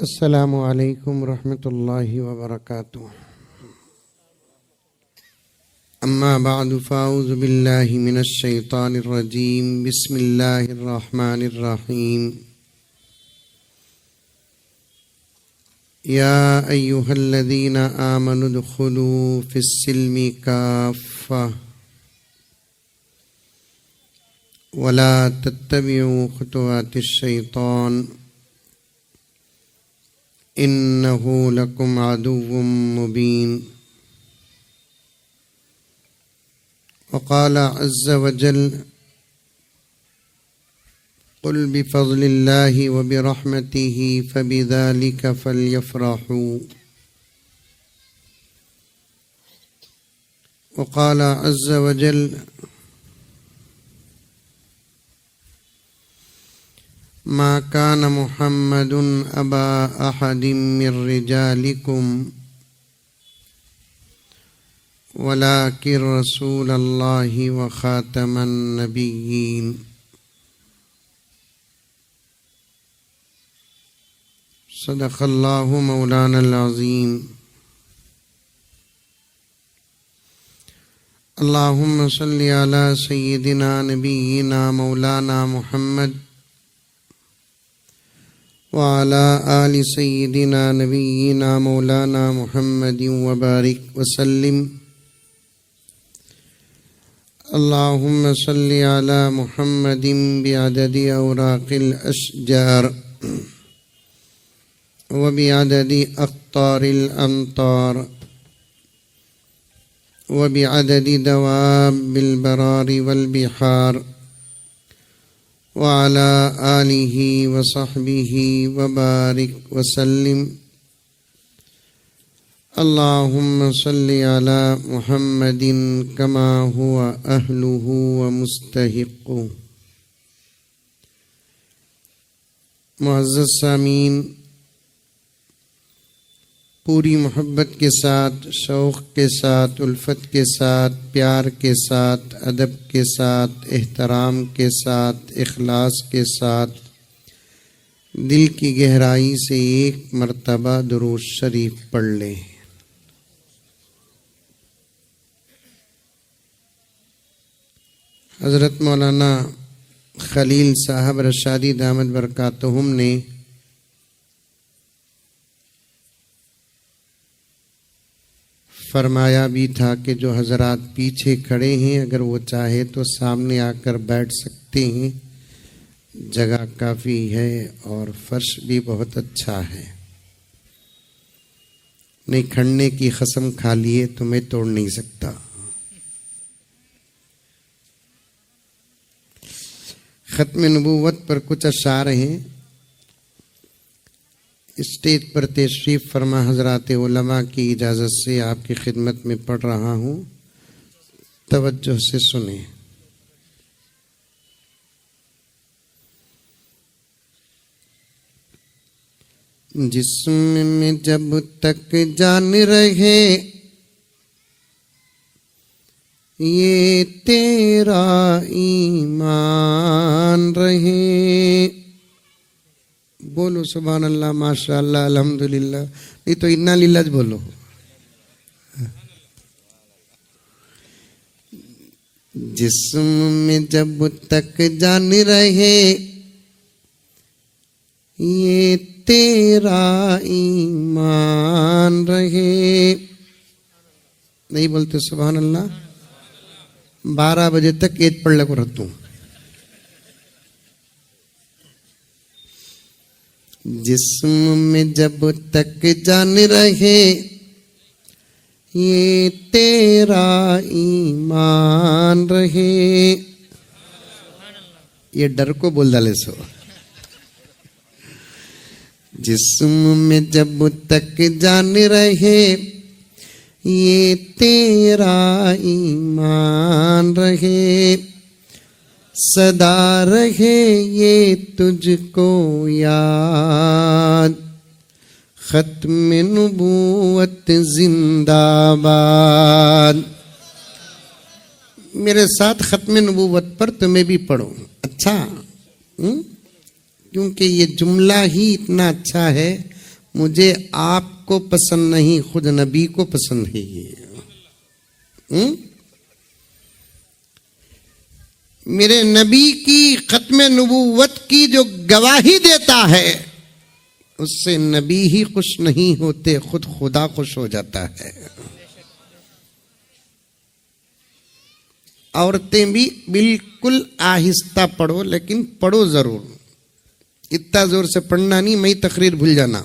अस्सलामु अलैकुम रहमतुल्लाहि व बरकातुहू। अम्मा बअदु फ़अऊज़ु बिल्लाहि मिनश शैतानिर रजीम। बिस्मिल्लाहिर रहमानिर रहीम। या अय्युहल्लज़ीना आमनु दुख़ुलू फ़िस्सिल्मि काफ़्फ़ा वला तत्तबिउ ख़ुतुवातिश शैतान इन्नहु लकुम अदुव्वुम मुबीन। वक़ाल अज़्ज़ वजल क़ुल बिफ़ज़्लिल्लाहि व बिरहमतिही फ़बिज़ालिका फ़ल्यफ़रहू। वक़ाल अज़्ज़ वजल मा कान मुहम्मदुन अबा अहदिम मिर रिजालिकुम वलाकिन रसूलल्लाहि व खातमन नबिय्यीन। सदक़ल्लाहु मौलानल अज़ीम। अल्लाहुम्मा सल्लि अला सय्यिदिना नबिय्यिना मौलाना मुहम्मद वअला आलि सय्यिदिना नबिय्यिना मौलाना मुहम्मदिन व बारिक वसल्लिम। अल्लाहुम्मा सल्लि अला मुहम्मदिन बिअददि औराक़िल अशजार व बिअददि अक़्तारिल अमतार व बिअददि दवाबिल बरारि वल बिहार व अला आलिहि व सहबिहि व बारिक वसल्लिम। अल्लाहुम्मा सल्लि अला मुहम्मदिन कमा हुवा अहलुहु व मुस्तहिक़्क़ु। मुअज़्ज़ज़ सामीन, पूरी मोहब्बत के साथ, शौक़ के साथ, उल्फत के साथ, प्यार के साथ, अदब के साथ, एहतराम के साथ, इखलास के साथ दिल की गहराई से एक मर्तबा दुरूद शरीफ पढ़ लें। हज़रत मौलाना खलील साहब रशादी दामद बरकातहुम ने फरमाया भी था कि जो हजरात पीछे खड़े हैं अगर वो चाहे तो सामने आकर बैठ सकते हैं, जगह काफ़ी है और फर्श भी बहुत अच्छा है। नहीं खड़ने की कसम खा लिए तो मैं तोड़ नहीं सकता। ख़त्म नबूवत पर कुछ अशार हैं। स्टेज पर तशरीफ़ फरमा हज़रात उलमा की इजाज़त से आपकी खिदमत में पढ़ रहा हूँ, तवज्जो से सुने। जिस्म में जब तक जान रहे ये तेरा ईमान रहे। बोलो सुभान अल्लाह, माशा अल्लाह, अल्हम्दुलिल्लाह। नहीं तो इन्ना लिल्लाह बोलो। जिस्म में जब तक जान रहे ये तेरा ईमान रहे। नहीं बोलते सुभान अल्लाह। 12 बजे तक एज पढ़ लगो रहता हूँ। जिस्म में जब तक जान रहे ये तेरा ईमान रहे। ये डर को बोल डाले सो। जिस्म में जब तक जान रहे ये तेरा ईमान रहे। सदा रहे ये तुझको याद, ख़त्म नबूवत जिंदाबाद। मेरे साथ ख़त्म नबूवत पर तुम्हें भी पढ़ो। अच्छा, क्योंकि ये जुमला ही इतना अच्छा है मुझे आपको पसंद नहीं, खुद नबी को पसंद है ये। मेरे नबी की खत्म नबूवत की जो गवाही देता है उससे नबी ही खुश नहीं होते, खुद खुदा खुश हो जाता है। औरतें भी बिल्कुल आहिस्ता पढ़ो, लेकिन पढ़ो जरूर, इतना जोर से पढ़ना नहीं, मैं तकरीर भूल जाना।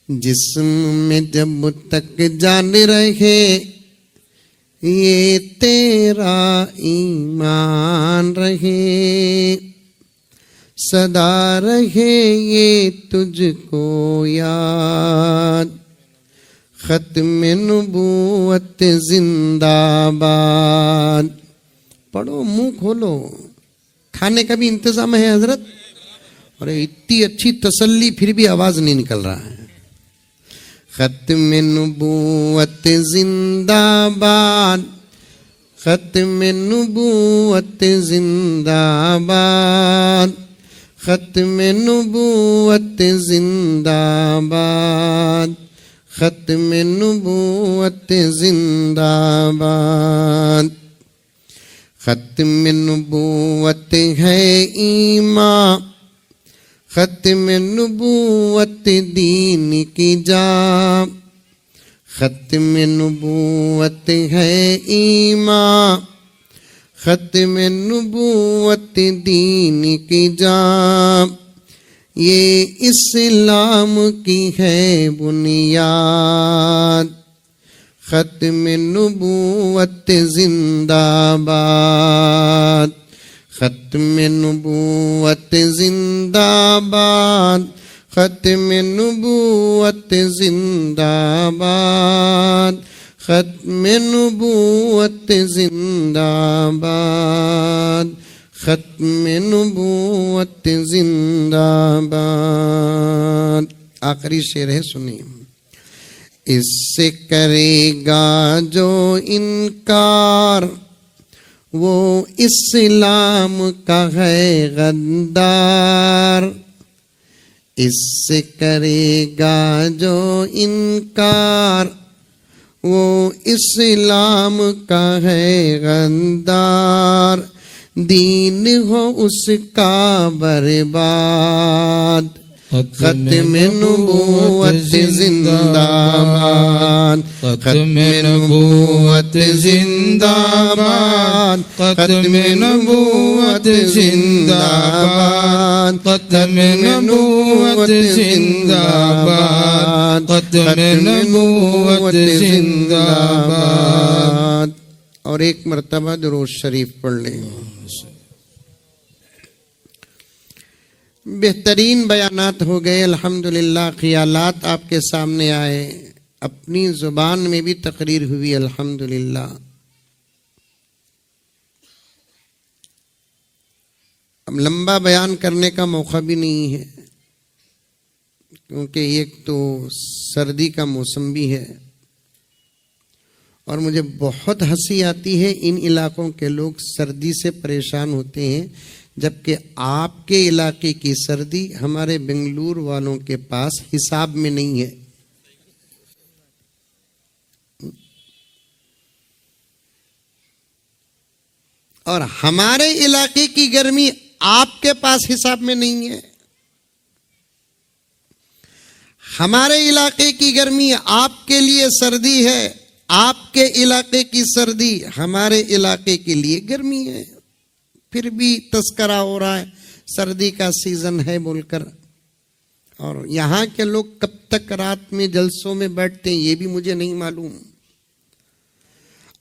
जिस्म में जब तक जान रहे ये तेरा ईमान रहे, सदा रहे ये तुझको याद, खत्म नबूवत जिंदाबाद। पढ़ो, मुंह खोलो, खाने का भी इंतजाम है हजरत। और इतनी अच्छी तसल्ली फिर भी आवाज नहीं निकल रहा है। खत्म नबूवत जिंदाबाद, खत्म नबूवत जिंदाबाद, खत्म नबूवत जिंदाबाद, खत्म नबूवत जिंदाबाद। खत्म नबूवत है ईमान, खत्म नबूवत दीन की जा, खत्म नबूवत है ईमान, खत्म नबूवत दीन की जा, ये इस्लाम की है बुनियाद, खत्म नबूवत जिंदाबाद, खत्म नबूवत जिंदाबाद, खत्म नबूवत जिंदाबाद, खत्म नबूवत जिंदाबाद, खत्म नबूवत जिंदाबाद। आखिरी शेर है, सुनिए। इससे करेगा जो इनकार वो इस्लाम का है गद्दार, इससे करेगा जो इनकार वो इस्लाम का है गद्दार, दीन हो उसका बर्बाद, खत्म नबूवत जिंदाबाद, खत्म नबूवत जिंदाबाद, खत्म नबूवत जिंदाबाद, खत्म नबूवत जिंदाबाद, खत्म नबूवत जिंदाबाद। और एक मर्तबा दुरूद शरीफ पढ़ लें। बेहतरीन बयानात हो गए अल्हम्दुलिल्लाह, ख्यालात आपके सामने आए, अपनी जुबान में भी तकरीर हुई अल्हम्दुलिल्लाह। अब लंबा बयान करने का मौका भी नहीं है, क्योंकि एक तो सर्दी का मौसम भी है और मुझे बहुत हंसी आती है। इन इलाकों के लोग सर्दी से परेशान होते हैं, जबकि आपके इलाके की सर्दी हमारे बेंगलुरु वालों के पास हिसाब में नहीं है। और हमारे इलाके की गर्मी आपके पास हिसाब में नहीं है। हमारे इलाके की गर्मी आपके लिए सर्दी है, आपके इलाके की सर्दी हमारे इलाके के लिए गर्मी है। फिर भी तस्करा हो रहा है सर्दी का सीजन है बोलकर। और यहाँ के लोग कब तक रात में जलसों में बैठते हैं ये भी मुझे नहीं मालूम।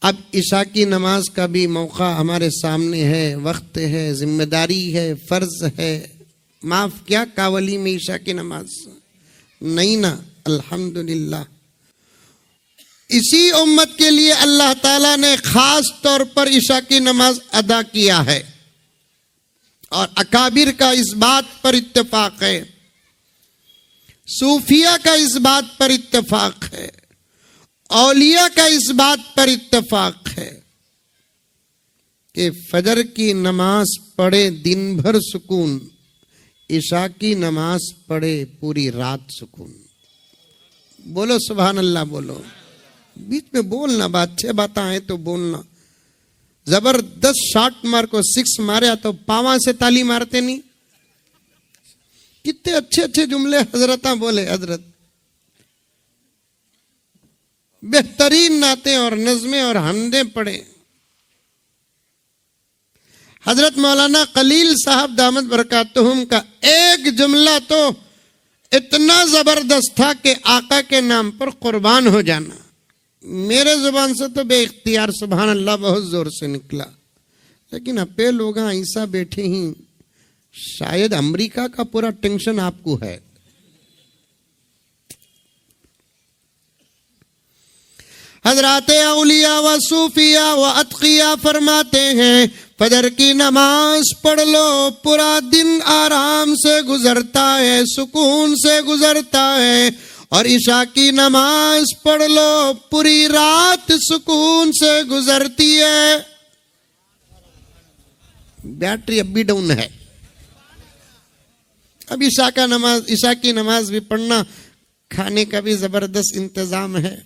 अब इशा की नमाज का भी मौका हमारे सामने है, वक्त है, जिम्मेदारी है, फर्ज है। माफ क्या कावली में इशा की नमाज नहीं ना, अल्हम्दुलिल्लाह। इसी उम्मत के लिए अल्लाह ताला ने खास तौर पर इशा की नमाज अदा किया है। और अकाबिर का इस बात पर इत्तेफाक है, सूफिया का इस बात पर इत्तेफाक है, औलिया का इस बात पर इत्तेफाक है कि फजर की नमाज पढ़े दिन भर सुकून, ईशा की नमाज पढ़े पूरी रात सुकून। बोलो सुभान अल्लाह, बोलो। बीच में बोलना, बात 6 बातें आए तो बोलना। जबरदस्त शॉट मार को 6 मारे तो पावा से ताली मारते नहीं। कितने अच्छे अच्छे जुमले हजरता बोले। हजरत बेहतरीन नाते और नज़में और हमदे पढ़े। हजरत मौलाना खलील साहब दामद बरकातुहुम का एक जुमला तो इतना जबरदस्त था कि आका के नाम पर कुर्बान हो जाना। मेरे जुबान से तो बेइख्तियार सुभान अल्लाह बहुत जोर से निकला, लेकिन अपे लोग ऐसा बैठे ही, शायद अमेरिका का पूरा टेंशन आपको है। हजरात औलिया व सूफिया व अतकिया फरमाते हैं, फजर की नमाज पढ़ लो, पूरा दिन आराम से गुजरता है, सुकून से गुजरता है। और ईशा की नमाज पढ़ लो, पूरी रात सुकून से गुजरती है। बैटरी अब भी डाउन है। अब ईशा की नमाज भी पढ़ना, खाने का भी जबरदस्त इंतजाम है।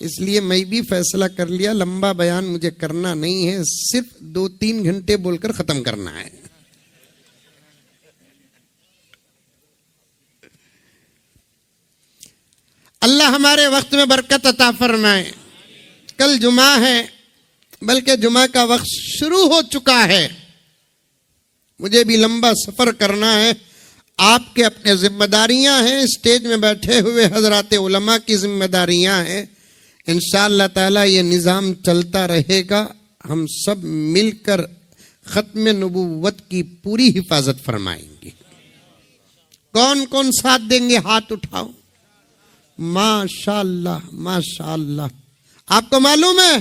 इसलिए मैं भी फैसला कर लिया, लंबा बयान मुझे करना नहीं है, सिर्फ 2-3 घंटे बोलकर खत्म करना है। अल्लाह हमारे वक्त में बरकत अता फरमाए। कल जुमा है, बल्कि जुमा का वक्त शुरू हो चुका है। मुझे भी लंबा सफर करना है। आपके अपने जिम्मेदारियां हैं, स्टेज में बैठे हुए हजरात उलमा की जिम्मेदारियां हैं। इंशाअल्लाह ताला ये निज़ाम चलता रहेगा। हम सब मिलकर खत्म नबूवत की पूरी हिफाजत फरमाएंगे। कौन कौन साथ देंगे, हाथ उठाओ। माशाअल्लाह माशाअल्लाह। आपको मालूम है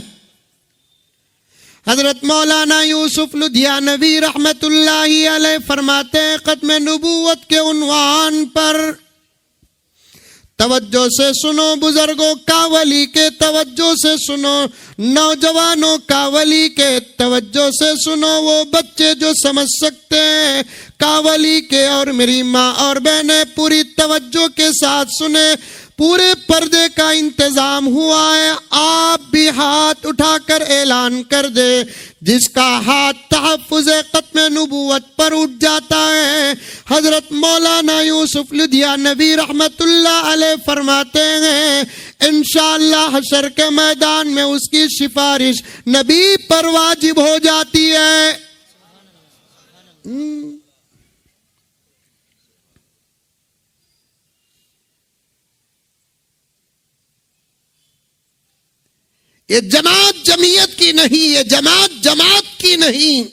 हजरत मौलाना यूसुफ लुधियानवी रहमतुल्लाहि अलैह फरमाते हैं, खत्म नबूवत के उन्वान पर तवज्जो से सुनो, बुजुर्गों का वली के तवज्जो से सुनो, नौजवानों का वली के तवज्जो से सुनो, वो बच्चे जो समझ सकते हैं कावली के, और मेरी माँ और बहनें पूरी तवज्जो के साथ सुने। पूरे पर्दे का इंतजाम हुआ है। आप भी हाथ उठाकर ऐलान कर दे, जिसका हाथ तहफ़्फ़ुज़ ख़त्म नबूवत पर उठ जाता है। हजरत मौलाना यूसुफ लुधियानवी रहमतुल्लाह अलैह फरमाते हैं, इंशाअल्लाह हशर के मैदान में उसकी सिफारिश नबी पर वाजिब हो जाती है। ये जमात जमीयत की नहीं, ये जमात की नहीं।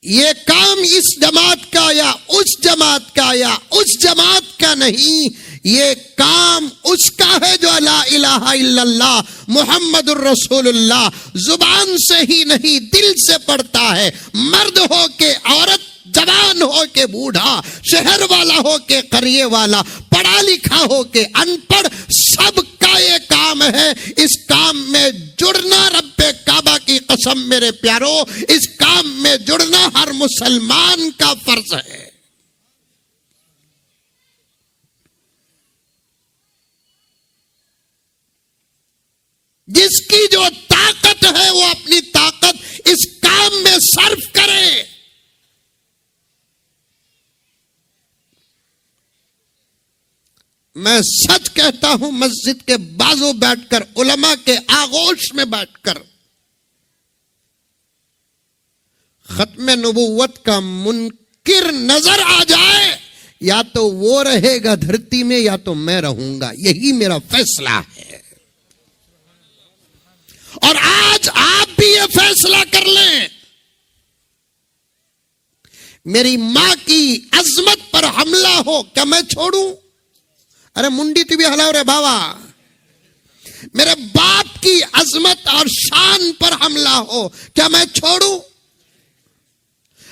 ये काम इस जमात का या उस जमात का या उस जमात का नहीं, ये काम उसका है जो ला इलाहा इल्लल्लाह मुहम्मदुर रसूलुल्लाह जुबान से ही नहीं दिल से पढ़ता है। मर्द हो के औरत, जवान हो के बूढ़ा, शहर वाला हो के करिए वाला, पढ़ा लिखा हो के अनपढ़, सबका ये काम है। इस काम में जुड़ना रब्बे काबा की कसम मेरे प्यारो, इस काम में जुड़ना हर मुसलमान का फर्ज है। जिसकी जो ताकत है वो अपनी ताकत इस काम में सर्व करे। मैं सच कहता हूं, मस्जिद के बाजू बैठकर, उलमा के आगोश में बैठकर खत्म नबूवत का मुनकिर नजर आ जाए, या तो वो रहेगा धरती में या तो मैं रहूंगा। यही मेरा फैसला है। और आज आप भी ये फैसला कर लें, मेरी मां की अजमत पर हमला हो क्या मैं छोड़ूं? अरे मुंडी तू भी हलाओ रे बाबा। मेरे बाप की अजमत और शान पर हमला हो क्या मैं छोड़ूं?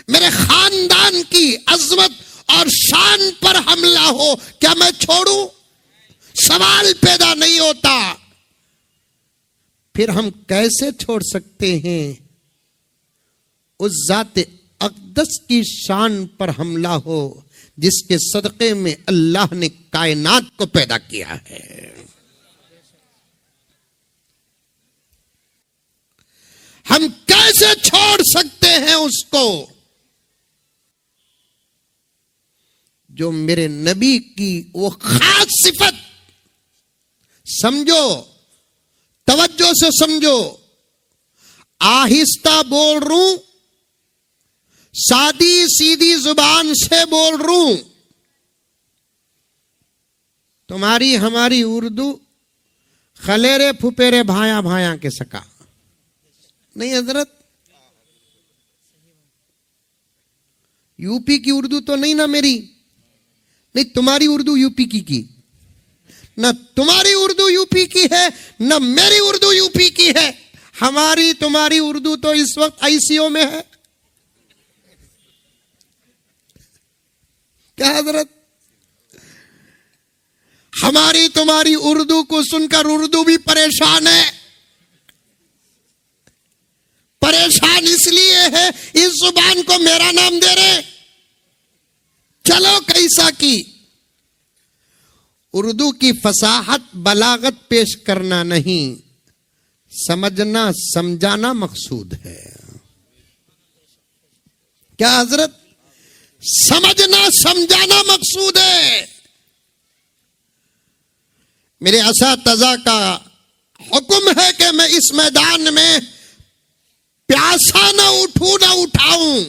मेरे खानदान की अजमत और शान पर हमला हो क्या मैं छोड़ूं? सवाल पैदा नहीं होता। फिर हम कैसे छोड़ सकते हैं उस जात अक़दस की शान पर हमला हो जिसके सदक़े में अल्लाह ने कायनात को पैदा किया है। हम कैसे छोड़ सकते हैं उसको जो मेरे नबी की वो खास सिफत, समझो, तवज्जो से समझो, आहिस्ता बोल रूं, सादी सीधी जुबान से बोल रूं, तुम्हारी हमारी उर्दू खलेरे फुपेरे भाया भाया के सका नहीं हजरत। यूपी की उर्दू तो नहीं ना मेरी, नहीं तुम्हारी उर्दू यूपी की ना, तुम्हारी उर्दू यूपी की है ना मेरी उर्दू यूपी की है। हमारी तुम्हारी उर्दू तो इस वक्त आईसीयू में है। क्या हजरत? हमारी तुम्हारी उर्दू को सुनकर उर्दू भी परेशान है। परेशान इसलिए है इस जुबान को मेरा नाम दे रहे। चलो कैसा की उर्दू की फसाहत बलागत पेश करना नहीं, समझना समझाना मकसूद है। क्या हजरत? समझना समझाना मकसूद है। मेरे असातिज़ा का हुक्म है कि मैं इस मैदान में प्यासा ना उठूं ना उठाऊं,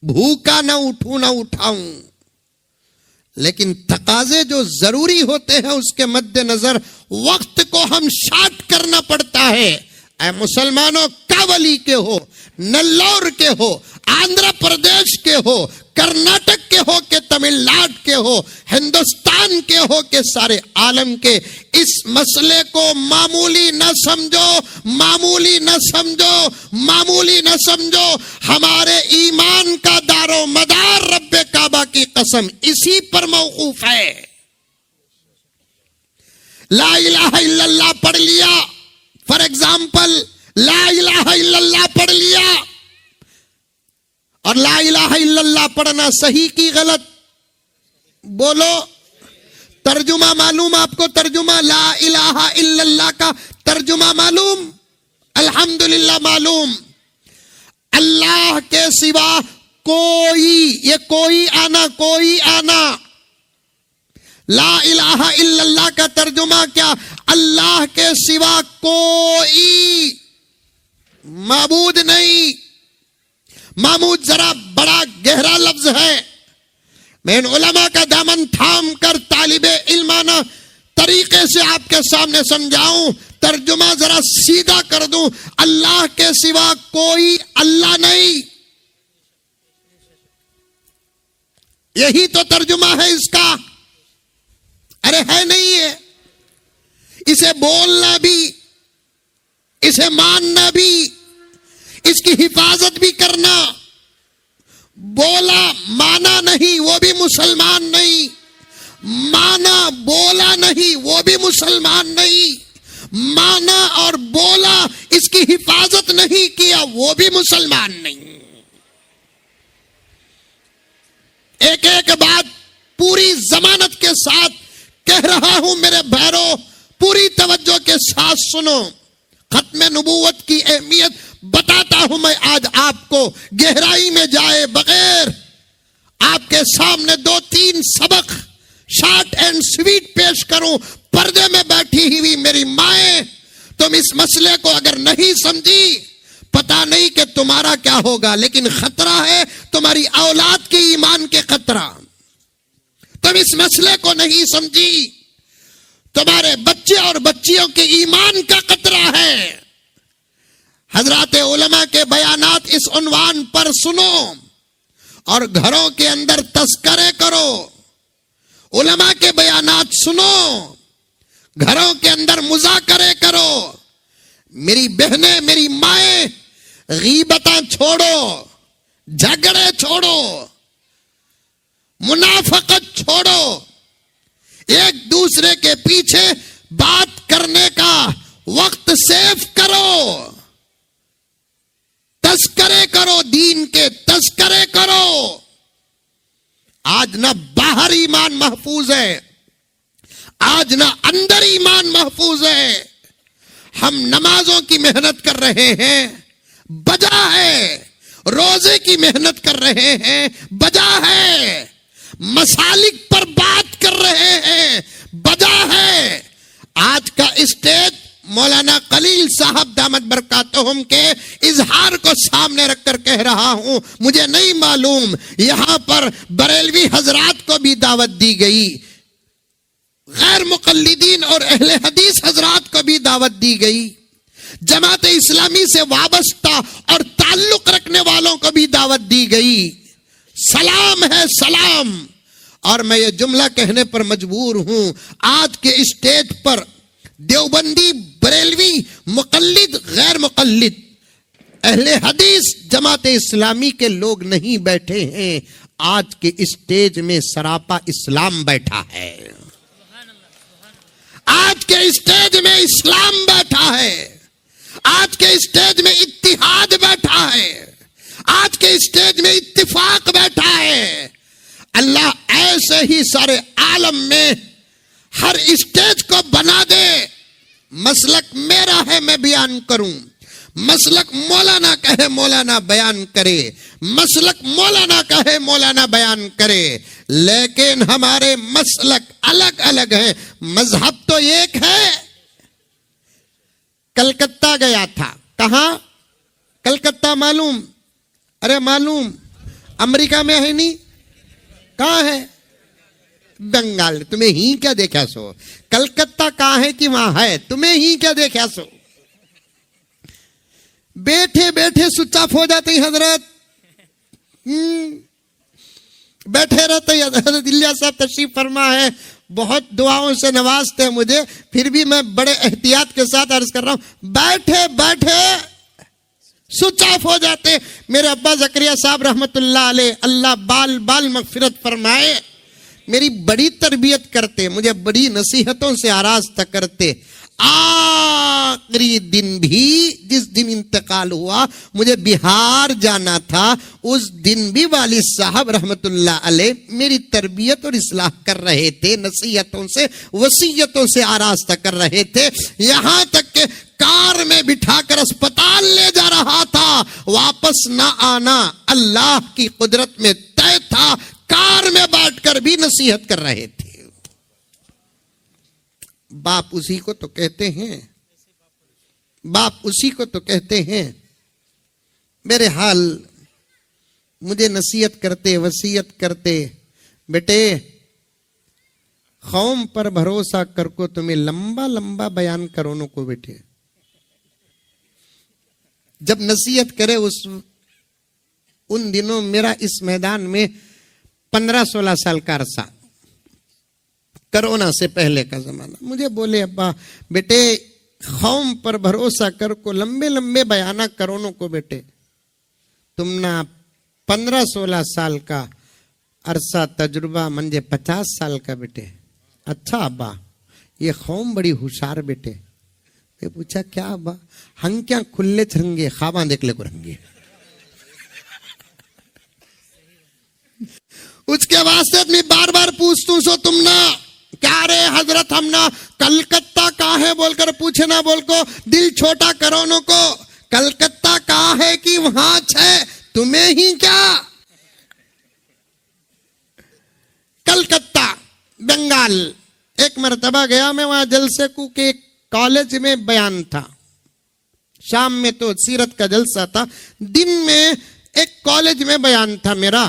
भूखा ना उठूं ना उठाऊं, लेकिन तकाजे जो जरूरी होते हैं उसके मद्देनजर वक्त को हम शार्ट करना पड़ता है। ऐ मुसलमानों, कावली के हो, नेल्लौर के हो, आंध्र प्रदेश के हो, कर्नाटक के हो के तमिलनाडु के हो, हिंदुस्तान के हो के सारे आलम के, इस मसले को मामूली न समझो, मामूली न समझो, मामूली न समझो। हमारे ईमान का दारो मदार रब्बे काबा की कसम इसी पर मौकूफ है। ला इलाहा इल्लल्लाह पढ़ लिया, फॉर एग्जाम्पल ला इलाहा इल्लल्लाह पढ़ लिया, और ला इलाहा इल्लल्लाह पढ़ना सही की गलत बोलो। तर्जुमा मालूम आपको? तर्जुमा ला इलाहा इल्लल्लाह का तर्जुमा मालूम? अल्हम्दुलिल्लाह मालूम। अल्लाह के सिवा कोई, ये कोई आना, कोई आना। ला इलाहा इल्लल्लाह का तर्जुमा क्या? अल्लाह के सिवा कोई माबूद नहीं। मामूद जरा बड़ा गहरा लफ्ज है। मैं इन उलमा का दामन थाम कर तालिबे इल्माना तरीके से आपके सामने समझाऊं, तर्जुमा जरा सीधा कर दूं। अल्लाह के सिवा कोई अल्लाह नहीं, यही तो तर्जुमा है इसका। अरे है नहीं है? इसे बोलना भी, इसे मानना भी, इसकी हिफाजत भी करना। बोला माना नहीं वो भी मुसलमान नहीं, माना बोला नहीं वो भी मुसलमान नहीं, माना और बोला इसकी हिफाजत नहीं किया वो भी मुसलमान नहीं। एक एक बात पूरी जमानत के साथ कह रहा हूं मेरे भाइयों, पूरी तवज्जो के साथ सुनो। खत्म नबूवत की अहमियत बताता हूं मैं आज आपको, गहराई में जाए बगैर आपके सामने दो तीन सबक शॉर्ट एंड स्वीट पेश करूं। पर्दे में बैठी हुई मेरी माएं, तुम इस मसले को अगर नहीं समझी, पता नहीं कि तुम्हारा क्या होगा, लेकिन खतरा है तुम्हारी औलाद के ईमान के खतरा। तुम इस मसले को नहीं समझी, तुम्हारे बच्चे और बच्चियों के ईमान का खतरा है। हजरात उलमा के बयानात इस उन्वान पर सुनो और घरों के अंदर तस्करे करो। उलमा के बयानात सुनो, घरों के अंदर मुज़ाकरे करो। मेरी बहनें, मेरी माएं, गीबतें छोड़ो, झगड़े छोड़ो, मुनाफकत छोड़ो, एक दूसरे के पीछे बात करने का वक्त सेव करो। तस्करे करो, दीन के तस्करे करो। आज ना बाहर ईमान महफूज है, आज ना अंदर ईमान महफूज है। हम नमाजों की मेहनत कर रहे हैं, बजा है, रोजे की मेहनत कर रहे हैं, बजा है, मसालिक पर बात कर रहे हैं, बजा है। आज का स्टेज मौलाना खलील साहब दामत बरकातहुम के इजहार को सामने रखकर कह रहा हूं, मुझे नहीं मालूम यहां पर बरेलवी हजरात को भी दावत दी गई, गैर मुकल्लिदीन और अहले हदीस हजरात को भी दावत दी गई, जमात इस्लामी से वाबस्ता और ताल्लुक रखने वालों को भी दावत दी गई। सलाम है सलाम। और मैं ये जुमला कहने पर मजबूर हूं, आज के स्टेज पर देवबंदी, बरेलवी, मुकल्लिद, गैर मुकल्लिद, अहले हदीस, जमात इस्लामी के लोग नहीं बैठे हैं। आज के स्टेज में सरापा इस्लाम बैठा है, आज के स्टेज में इस्लाम बैठा है, आज के स्टेज में इत्तिहाद बैठा है, आज के स्टेज में इत्तिफाक बैठा है। अल्लाह ऐसे ही सारे आलम में हर स्टेज को बना दे। मसलक मेरा है, मैं बयान करूं, मसलक मौलाना कहे मौलाना बयान करे, मसलक मौलाना कहे मौलाना बयान करे, लेकिन हमारे मसलक अलग अलग हैं, मजहब तो एक है। कलकत्ता गया था, कहां? कलकत्ता मालूम? अरे मालूम, अमेरिका में है नहीं, कहां है? बंगाल। तुम्हें ही क्या देखा सो? कलकत्ता कहां है कि वहां है? तुम्हें ही क्या देखा सो? बैठे बैठे स्विच ऑफ हो जाते हैं हजरत, बैठे रहते हैं। हजरत इलियास साहब तशरीफ फरमा है, बहुत दुआओं से नवाजते हैं मुझे, फिर भी मैं बड़े एहतियात के साथ अर्ज कर रहा हूं, बैठे बैठे स्विच ऑफ हो जाते। मेरे अब्बा जकरिया साहब रहमतुल्लाह अलैह, अल्लाह बाल बाल मगफिरत फरमाए, मेरी बड़ी तरबियत करते, मुझे बड़ी नसीहतों से आरास्ता करते। आखिरी दिन भी, जिस दिन इंतकाल हुआ, मुझे बिहार जाना था, उस दिन भी वालिद साहब रहमतुल्लाह अलैह मेरी तरबियत और इस्लाह कर रहे थे, नसीहतों से, वसीयतों से आरास्ता कर रहे थे। यहां तक के कार में बिठाकर अस्पताल ले जा रहा था, वापस ना आना अल्लाह की कुदरत में तय था। कार में बैठकर भी नसीहत कर रहे थे। बाप उसी को तो कहते हैं, बाप उसी को तो कहते हैं। मेरे हाल मुझे नसीहत करते, वसीयत करते, बेटे कौम पर भरोसा कर को तुम्हें लंबा लंबा बयान करो नो को। बेटे जब नसीहत करे उन दिनों मेरा इस मैदान में 15-16 साल का अरसा, कोरोना से पहले का जमाना। मुझे बोले अब्बा बेटे कौम पर भरोसा कर को लंबे लंबे बयाना करोनों को। बेटे तुम ना 15-16 साल का अरसा तजुर्बा, मंजे 50 साल का। बेटे अच्छा अब्बा ये कौम बड़ी होशियार। बेटे मैं पूछा क्या अब्बा? हंग क्या खुले छरंगे खाबा देख ले को रंगे। उसके वास्ते मैं बार बार पूछतू सो तुम ना क्या रे हजरत, हम ना कलकत्ता कहाँ है बोलकर पूछे ना बोल को दिल छोटा करो नो को। कलकत्ता कहाँ है कि वहां है, तुम्हें ही क्या? कलकत्ता बंगाल। एक मरतबा गया मैं वहां जलसे को के कॉलेज में बयान था, शाम में तो सीरत का जलसा था, दिन में एक कॉलेज में बयान था मेरा।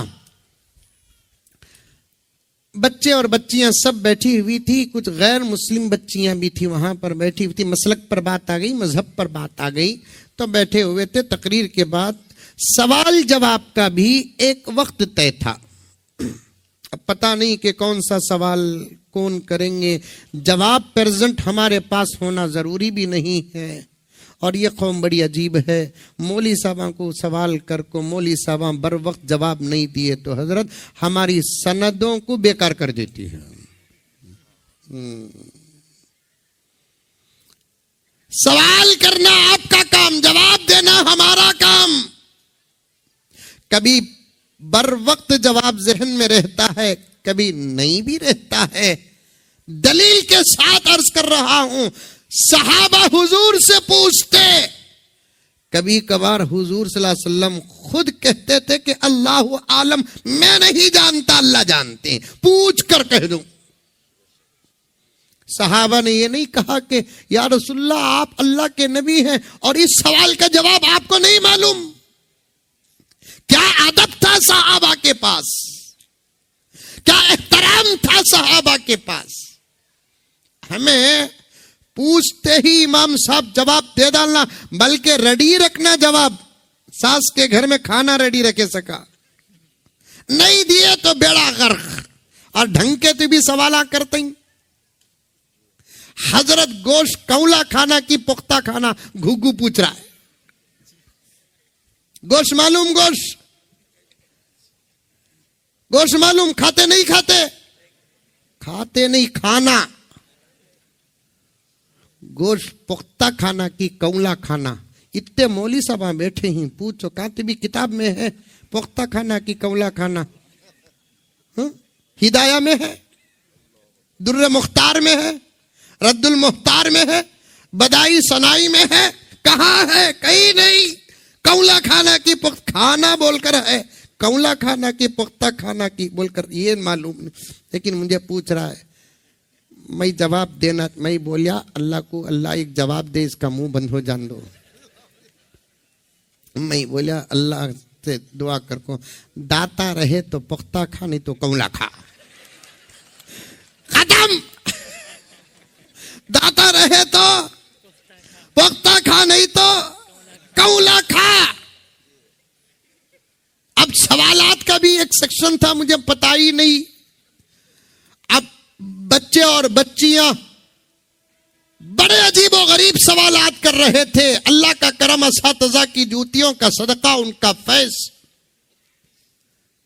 बच्चे और बच्चियां सब बैठी हुई थी, कुछ गैर मुस्लिम बच्चियां भी थी वहां पर बैठी हुई थी। मसलक पर बात आ गई, मजहब पर बात आ गई, तो बैठे हुए थे। तकरीर के बाद सवाल जवाब का भी एक वक्त तय था। अब पता नहीं कि कौन सा सवाल कौन करेंगे, जवाब प्रेजेंट हमारे पास होना जरूरी भी नहीं है। और ये कौम बड़ी अजीब है, मौली साहबा को सवाल कर को मौली साहबा बर वक्त जवाब नहीं दिए तो हजरत हमारी सनदों को बेकार कर देती है। सवाल करना आपका काम, जवाब देना हमारा काम। कभी बर वक्त जवाब जहन में रहता है, कभी नहीं भी रहता है। दलील के साथ अर्ज कर रहा हूं, सहाबा हुजूर से पूछते, कभी कभार हुजूर सल्लल्लाहु अलैहि वसल्लम खुद कहते थे कि अल्लाह आलम, मैं नहीं जानता, अल्लाह जानते हैं, पूछ कर कह दूं। सहाबा ने ये नहीं कहा कि या रसूलल्लाह आप अल्लाह के नबी हैं और इस सवाल का जवाब आपको नहीं मालूम। क्या अदब था सहाबा के पास, क्या एहतराम था सहाबा के पास। हमें पूछते ही इमाम साहब जवाब दे डालना, बल्कि रेडी रखना जवाब। सास के घर में खाना रेडी रखे सका, नहीं दिए तो बेड़ा गर्क। और ढंग के तो भी सवाल करते ही, हजरत गोश्त कौला खाना की पुख्ता खाना, घुघू पूछ रहा है। गोश्त मालूम, गोश्त गोश्त मालूम, खाते नहीं खाते, खाते नहीं, खाना गोश्त पुख्ता खाना की कौला खाना। इतने मौली साहब बैठे ही, पूछो काते भी किताब में है पुख्ता खाना की कौला खाना, हिदाया में है, दुर्र मुख्तार में है, रद्दुल मुख्तार में है, बदाई सनाई में है, कहां है? कहीं नहीं। कौला खाना की पुख्ता खाना बोलकर है, कौला खाना की पुख्ता खाना की बोलकर ये मालूम नहीं। लेकिन मुझे पूछ रहा है, मैं जवाब देना, मैं बोलिया अल्लाह को, अल्लाह एक जवाब दे, इसका मुंह बंद हो जान दो। मैं बोलिया अल्लाह से दुआ कर को, दाता रहे तो पुख्ता खा, नहीं तो कौला खा। खत्म। दाता रहे तो पुख्ता खा, नहीं तो कौला खा। अब सवालात का भी एक सेक्शन था, मुझे पता ही नहीं। अब बच्चे और बच्चियां बड़े अजीब और गरीब सवालात कर रहे थे। अल्लाह का करम, असातिज़ा की जूतियों का सदका, उनका फैज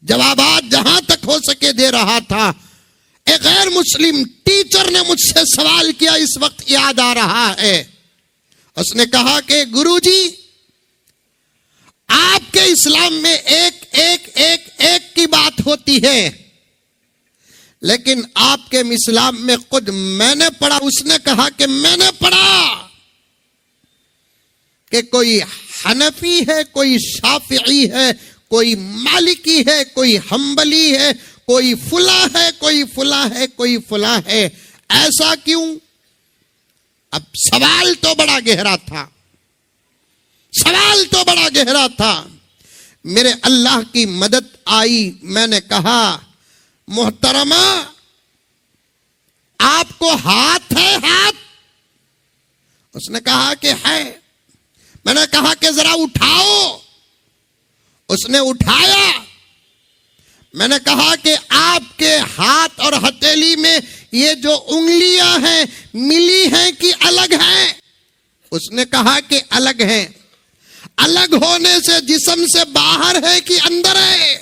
जवाबात जहां तक हो सके दे रहा था। एक गैर मुस्लिम टीचर ने मुझसे सवाल किया, इस वक्त याद आ रहा है। उसने कहा कि गुरुजी, आपके इस्लाम में एक एक एक एक की बात होती है, लेकिन आपके इस्लाम में खुद मैंने पढ़ा। उसने कहा कि मैंने पढ़ा कि कोई हनफी है, कोई शाफिई है, कोई मालिकी है, कोई हम्बली है, कोई फुला है, कोई फुला है, कोई फुला है। ऐसा क्यों? अब सवाल तो बड़ा गहरा था, सवाल तो बड़ा गहरा था। मेरे अल्लाह की मदद आई। मैंने कहा, मोहतरमा आपको हाथ है? हाथ? उसने कहा कि है। मैंने कहा कि जरा उठाओ। उसने उठाया। मैंने कहा कि आपके हाथ और हथेली में ये जो उंगलियां हैं, मिली हैं कि अलग हैं? उसने कहा कि अलग हैं। अलग होने से जिस्म से बाहर है कि अंदर है?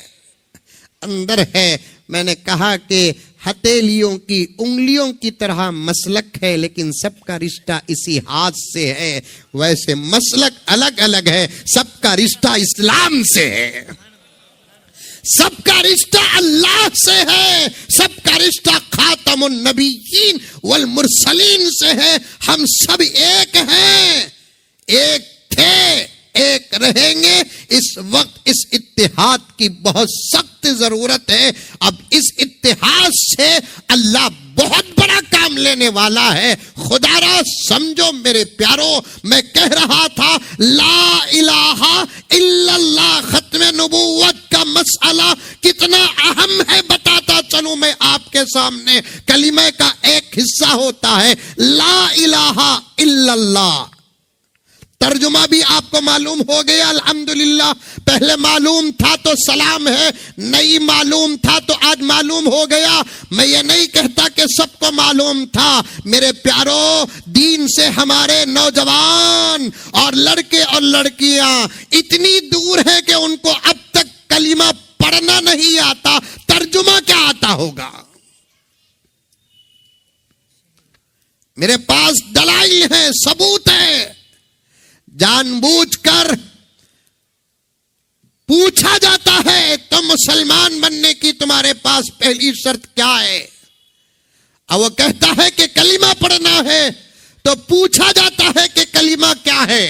अंदर है। मैंने कहा कि हथेलियों की उंगलियों की तरह मसलक है, लेकिन सबका रिश्ता इसी हाथ से है। वैसे मसलक अलग अलग है, सबका रिश्ता इस्लाम से है, सबका रिश्ता अल्लाह से है, सबका रिश्ता खातमुन नबीयीन वल मुरसलीन से है। हम सब एक हैं, एक थे, एक रहेंगे। इस वक्त इस इत्तेहाद की बहुत सख्त जरूरत है। अब इस इत्तेहाद से अल्लाह बहुत बड़ा काम लेने वाला है। खुदारा समझो मेरे प्यारो, मैं कह रहा था ला इलाहा इल्लल्लाह खत्म नबूवत का मसला कितना अहम है बताता चलूं मैं आपके सामने। कलिमे का एक हिस्सा होता है ला इलाहा इल्लल्लाह। तर्जुमा भी आपको मालूम हो गया अल्हम्दुलिल्लाह। पहले मालूम था तो सलाम है, नहीं मालूम था तो आज मालूम हो गया। मैं ये नहीं कहता कि सबको मालूम था। मेरे प्यारो, दीन से हमारे नौजवान और लड़के और लड़कियां इतनी दूर है कि उनको अब तक कलिमा पढ़ना नहीं आता, तर्जुमा क्या आता होगा। मेरे पास दलाइल है, सबूत है। जानबूझकर पूछा जाता है तो मुसलमान बनने की तुम्हारे पास पहली शर्त क्या है? और वो कहता है कि कलीमा पढ़ना है, तो पूछा जाता है कि कलीमा क्या है।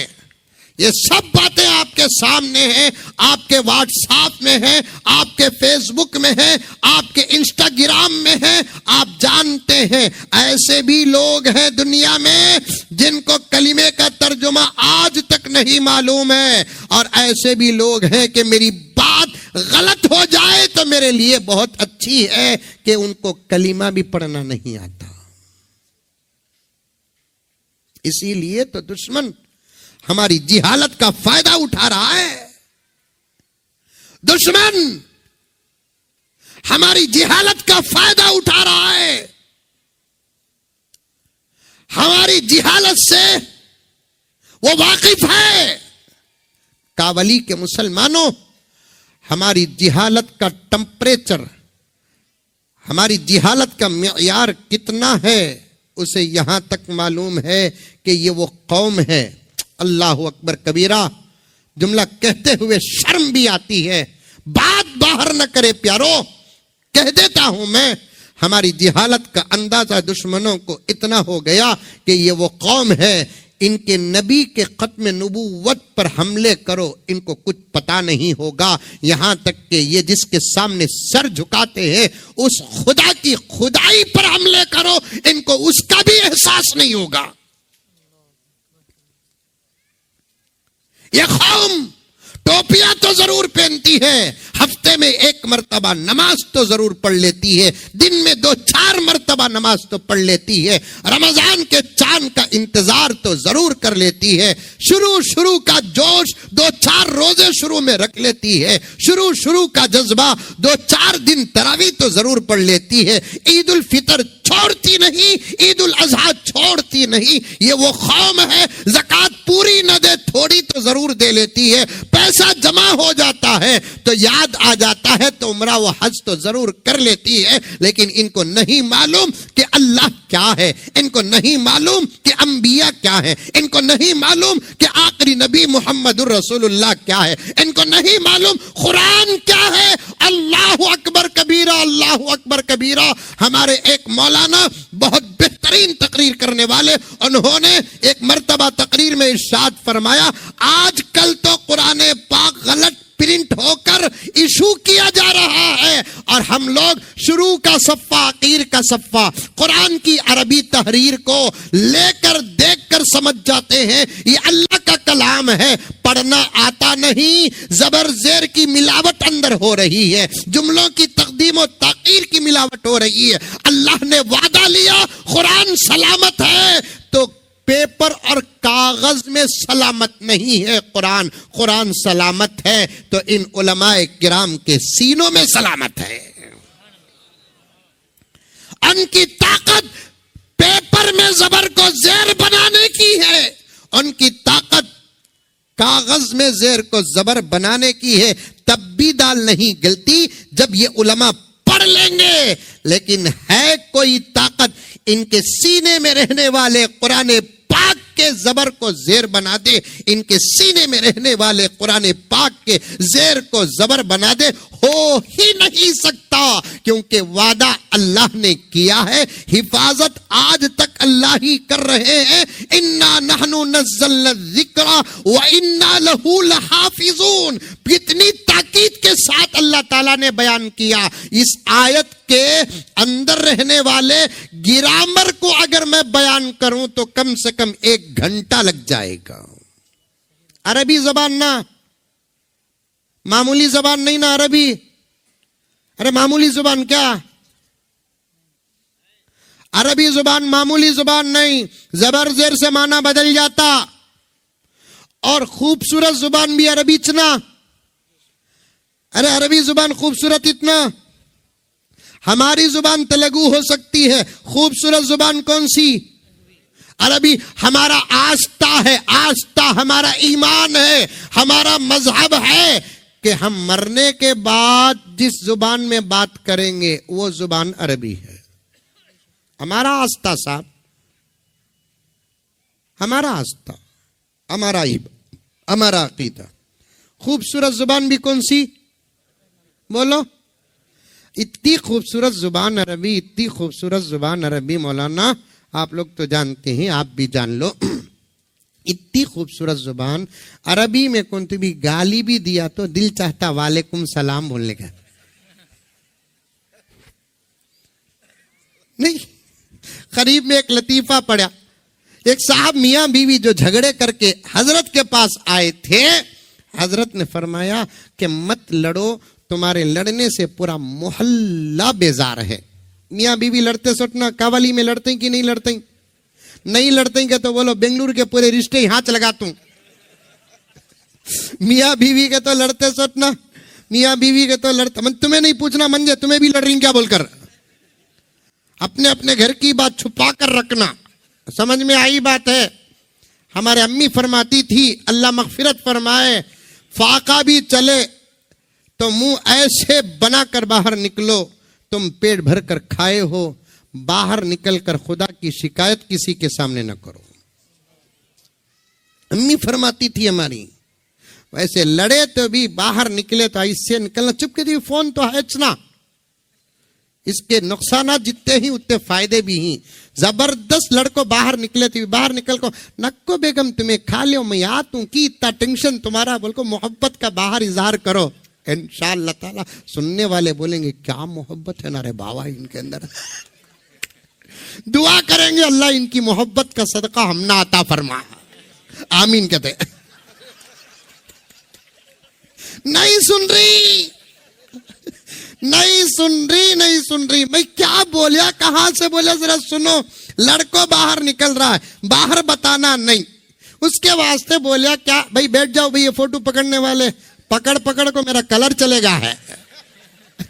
ये सब बातें आपके सामने हैं, आपके व्हाट्सएप में है, आपके फेसबुक में है, आपके इंस्टाग्राम में है, आप जानते हैं। ऐसे भी लोग हैं दुनिया में जिनको कलीमे का तर्जुमा आज तक नहीं मालूम है, और ऐसे भी लोग हैं कि मेरी बात गलत हो जाए तो मेरे लिए बहुत अच्छी है कि उनको कलीमा भी पढ़ना नहीं आता। इसीलिए तो दुश्मन हमारी जिहालत का फायदा उठा रहा है। दुश्मन हमारी जिहालत का फायदा उठा रहा है। हमारी जिहालत से वो वाकिफ है। कावली के मुसलमानों, हमारी जिहालत का टेम्परेचर, हमारी जिहालत का मियार कितना है उसे यहां तक मालूम है कि ये वो कौम है। अल्लाहु अकबर कबीरा जुमला कहते हुए शर्म भी आती है, बात बाहर न करे प्यारो, कह देता हूं मैं। हमारी जिहालत का अंदाजा दुश्मनों को इतना हो गया कि ये वो कौम है, इनके नबी के खत्म नबूवत पर हमले करो इनको कुछ पता नहीं होगा। यहां तक कि ये जिसके सामने सर झुकाते हैं उस खुदा की खुदाई पर हमले करो इनको उसका भी एहसास नहीं होगा। ये कौम टोपियां तो जरूर पहनती है, हफ्ते में एक मर्तबा नमाज तो जरूर पढ़ लेती है, दिन में 2-4 मर्तबा नमाज तो पढ़ लेती है, रमजान के चांद का इंतजार तो जरूर कर लेती है, शुरू का जोश 2-4 रोजे शुरू में रख लेती है, शुरू का जज्बा 2-4 दिन तरावी तो जरूर पढ़ लेती है, ईद उल फितर छोड़ती नहीं, ईद उल अजहा छोड़ती नहीं। ये वो कौम है ज़कात पूरी न दे थोड़ी तो जरूर दे लेती है, पैसा जमा हो जाता है तो याद आ जाता है तो उम्रा व हज तो जरूर कर लेती है। लेकिन इनको नहीं मालूम कि अल्लाह क्या है, इनको नहीं मालूम कि अंबिया क्या है, इनको नहीं मालूम कि आखिरी नबी मोहम्मदुर रसूलुल्लाह क्या है, इनको नहीं मालूम कुरान क्या है। अल्लाहु अकबर कबीरा, अल्लाहु अकबर कबीरा। हमारे एक मौलाना बहुत बेहतरीन तकरीर करने वाले, उन्होंने एक मर्तबा तकरीर में इरशाद फरमाया, आजकल तो कुरान पाक गलत प्रिंट होकर इशू किया जा रहा है और हम लोग शुरू का सफ़ा आखिर का सफ़ा कुरान की अरबी तहरीर को लेकर देखकर समझ जाते हैं ये अल्लाह का कलाम है, पढ़ना आता नहीं, जबर जेर की मिलावट अंदर हो रही है, जुमलों की तकदीम और ताकीर की मिलावट हो रही है। अल्लाह ने वादा लिया कुरान सलामत है तो पेपर और कागज में सलामत नहीं है कुरान, कुरान सलामत है तो इन उलमाए किराम के सीनों में सलामत है। उनकी ताकत पेपर में जबर को जेर बनाने की है, उनकी ताकत कागज में जेर को जबर बनाने की है। तब भी दाल नहीं गलती जब ये उलमा पढ़ लेंगे, लेकिन है कोई ताकत इनके सीने में रहने वाले कुरान पाक के जबर को जेर बना दे, इनके सीने में रहने वाले कुरान पाक के जेर को जबर बना दे, हो ही नहीं सकता, क्योंकि वादा अल्लाह ने किया है, हिफाजत आज तक अल्लाह ही कर रहे हैं। इन्ना नहनु नज़्ज़लना ज़िक्रा व इन्ना लहू लहाफ़िज़ून, कितनी ताकीद के साथ अल्लाह ताला ने बयान किया। इस आयत के अंदर रहने वाले गिरामर को अगर मैं बयान करूं तो कम से कम 1 घंटा लग जाएगा। अरबी जबान ना, मामूली जबान नहीं ना अरबी, अरे मामूली जुबान क्या, अरबी जुबान मामूली जुबान नहीं, जबर जेर से माना बदल जाता। और खूबसूरत जुबान भी अरबी इतना, अरे अरबी जुबान खूबसूरत इतना, हमारी जुबान तेलुगु हो सकती है, खूबसूरत जुबान कौन सी, अरबी। हमारा आस्था है, आस्था हमारा ईमान है, हमारा मजहब है कि हम मरने के बाद जिस जुबान में बात करेंगे वो जुबान अरबी है। हमारा आस्था साहब, हमारा आस्था, हमारा अकीदा। खूबसूरत जुबान भी कौन सी, बोलो। इतनी खूबसूरत जुबान अरबी, इतनी खूबसूरत जुबान अरबी मौलाना, आप लोग तो जानते हैं, आप भी जान लो। इतनी खूबसूरत जुबान अरबी में कौन भी गाली भी दिया तो दिल चाहता वालेकुम सलाम बोलने का नहीं। करीब में एक लतीफा पड़ा, एक साहब मियां बीवी जो झगड़े करके हजरत के पास आए थे, हजरत ने फरमाया कि मत लड़ो, तुम्हारे लड़ने से पूरा मोहल्ला बेजार है। मियां बीवी लड़ते सोचना कावली में लड़ते कि नहीं लड़ते, नहीं लड़ते के तो बोलो बेंगलुरु के पूरे रिश्ते ही हाथ लगा तू। मियां बीवी के तो लड़ते सोचना, मियां बीवी के तो लड़ते, तुम्हें नहीं पूछना मंजे तुम्हें भी लड़ रही क्या बोलकर। अपने अपने घर की बात छुपा कर रखना, समझ में आई बात है। हमारे अम्मी फरमाती थी, अल्लाह मगफिरत फरमाए, फाका भी चले तो मुंह ऐसे बनाकर बाहर निकलो तुम पेट भर कर खाए हो, बाहर निकलकर खुदा की शिकायत किसी के सामने न करो। अम्मी फरमाती थी हमारी। वैसे लड़े तो भी बाहर निकले तो ऐसे निकलना, चुपके थी, फोन तो है ना, इसके नुकसान जितने ही उतने फायदे भी हैं। जबरदस्त लड़को बाहर निकले थे, बाहर निकल को नक्को बेगम तुम्हें खा लियो मैं आत हूं की, इतना टेंशन तुम्हारा, बोल को मोहब्बत का बाहर इजहार करो, इंशाअल्लाह ताला सुनने वाले बोलेंगे क्या मोहब्बत है ना रे बाबा इनके अंदर। दुआ करेंगे अल्लाह इनकी मोहब्बत का सदका हम ना अता फरमा, आमीन कहते। नहीं सुन रही, नहीं सुन रही, नहीं सुन रही। मैं क्या बोलिया, कहां से बोलिया, जरा सुनो। लड़को बाहर निकल रहा है, बाहर बताना नहीं, उसके वास्ते बोलिया क्या भाई बैठ जाओ भाई, ये फोटो पकड़ने वाले पकड़ पकड़ को मेरा कलर चलेगा है,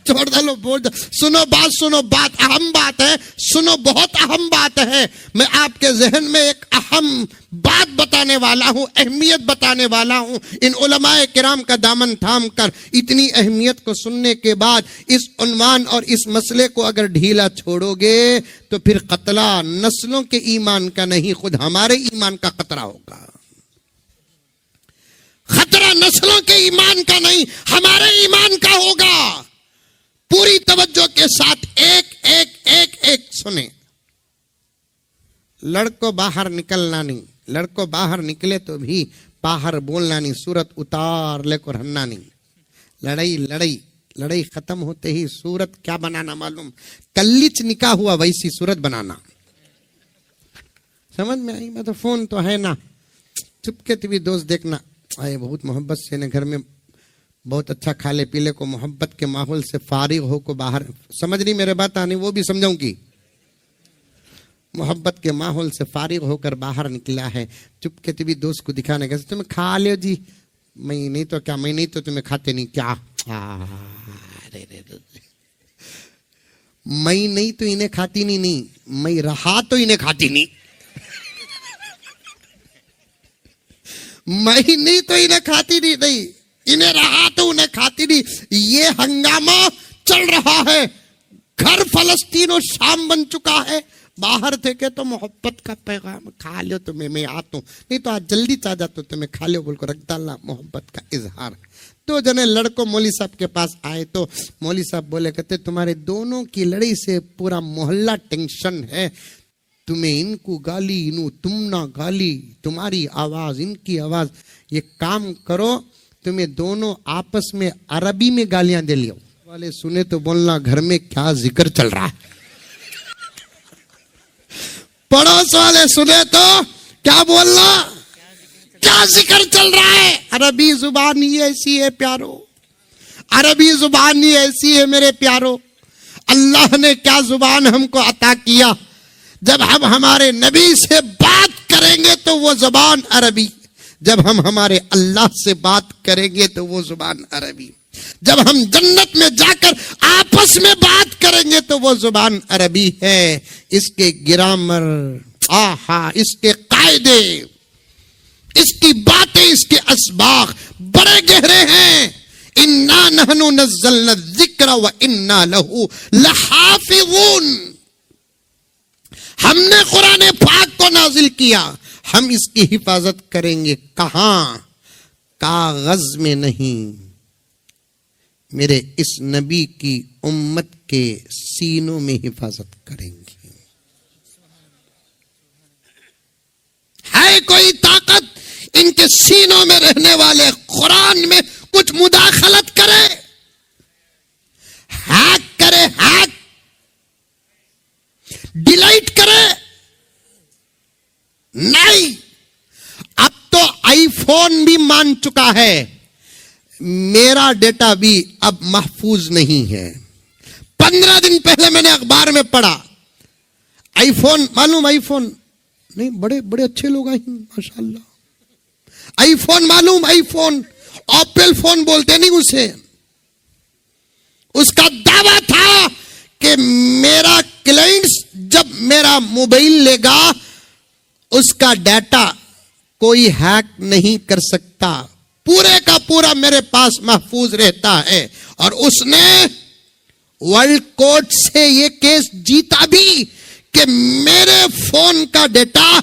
छोड़ डालो, बोल दो। सुनो बात, सुनो बात, अहम बात है, सुनो बहुत अहम बात है। मैं आपके जहन में एक अहम बात बताने वाला हूं, अहमियत बताने वाला हूं। इन उलमाए किराम का दामन थाम कर इतनी अहमियत को सुनने के बाद इस उन्वान और इस मसले को अगर ढीला छोड़ोगे तो फिर कतला नस्लों के ईमान का नहीं, खुद हमारे ईमान का खतरा होगा। खतरा नस्लों के ईमान का नहीं, हमारे ईमान का होगा। पूरी तवज्जो के साथ एक एक एक एक सुने। लड़को बाहर निकलना नहीं, लड़को बाहर निकले तो भी बाहर बोलना नहीं, सूरत उतार लेकर हन्ना नहीं। लड़ाई लड़ाई लड़ाई खत्म होते ही सूरत क्या बनाना मालूम, कल्लिच निकाह हुआ वैसी सूरत बनाना। समझ में आई? मैं तो फोन तो है ना, चुपके भी दोस्त देखना आए, बहुत मोहब्बत से ने घर में बहुत अच्छा खाले पीले को, मोहब्बत के माहौल से फारिग हो को बाहर, समझ नहीं मेरे बात आनी, वो भी समझाऊंगी। मोहब्बत के माहौल से फारिग होकर बाहर निकला है, चुपके भी दोस्त को दिखाने का, तुम्हें खा लियो जी, मैं नहीं तो क्या, मैं नहीं तो तुम्हें खाते नहीं क्या, मैं नहीं तो इन्हें खाती नहीं, नहीं मैं रहा तो इन्हें खाती नहीं, मैं नहीं तो इन्हें खाती नहीं, नहीं इन्हें रहा तो उन्हें खाती नहीं। ये हंगामा चल रहा है, घर फलस्तीन और शाम बन चुका है। बाहर थे के तो मोहब्बत का पैगाम, खा लो तुम्हें मैं आता हूं, नहीं तो आज जल्दी चा जाता तुम्हें खा लो बोल को रख डालना, मोहब्बत का इजहार। तो जने लड़को मौली साहब के पास आए तो मौली साहब बोले, कहते तुम्हारे दोनों की लड़ाई से पूरा मोहल्ला टेंशन है, तुम्हें इनको गाली, इनु तुम ना गाली, तुम्हारी आवाज इनकी आवाज, ये काम करो तुम्हें दोनों आपस में अरबी में गालियां दे लियो। वाले सुने तो बोलना घर में क्या जिक्र चल रहा है, पड़ोस वाले सुने तो क्या बोलना, क्या जिक्र चल रहा है। अरबी जुबान ही ऐसी है प्यारो, अरबी जुबान ही ऐसी है मेरे प्यारो। अल्लाह ने क्या जुबान हमको अता किया, जब हम हमारे नबी से बात करेंगे तो वो जुबान अरबी, जब हम हमारे अल्लाह से बात करेंगे तो वो जुबान अरबी, जब हम जन्नत में जाकर आपस में बात करेंगे तो वो जुबान अरबी है। इसके ग्रामर, आहा, इसके कायदे, इसकी बातें, इसके असबाक बड़े गहरे हैं। इन्ना नहनु नज़्ज़लना ज़िक्र व इन्ना लहू लहाफ़िज़ून, हमने कुरान पाक को नाजिल किया, हम इसकी हिफाजत करेंगे। कहां? कागज में नहीं, मेरे इस नबी की उम्मत के सीनों में हिफाजत करेंगी। है कोई ताकत इनके सीनों में रहने वाले कुरान में कुछ मुदाखलत करे, हैक करे, हैक डिलीट करे? नहीं। अब तो आईफोन भी मान चुका है मेरा डेटा भी अब महफूज नहीं है। 15 दिन पहले मैंने अखबार में पढ़ा, आईफोन मालूम, आईफोन नहीं, बड़े बड़े अच्छे लोग आए माशाल्लाह। आईफोन मालूम, आईफोन एप्पल फोन बोलते नहीं उसे। उसका दावा था कि मेरा क्लाइंट्स जब मेरा मोबाइल लेगा उसका डाटा कोई हैक नहीं कर सकता, पूरे का पूरा मेरे पास महफूज रहता है। और उसने वर्ल्ड कोर्ट से ये केस जीता भी कि मेरे फोन का डेटा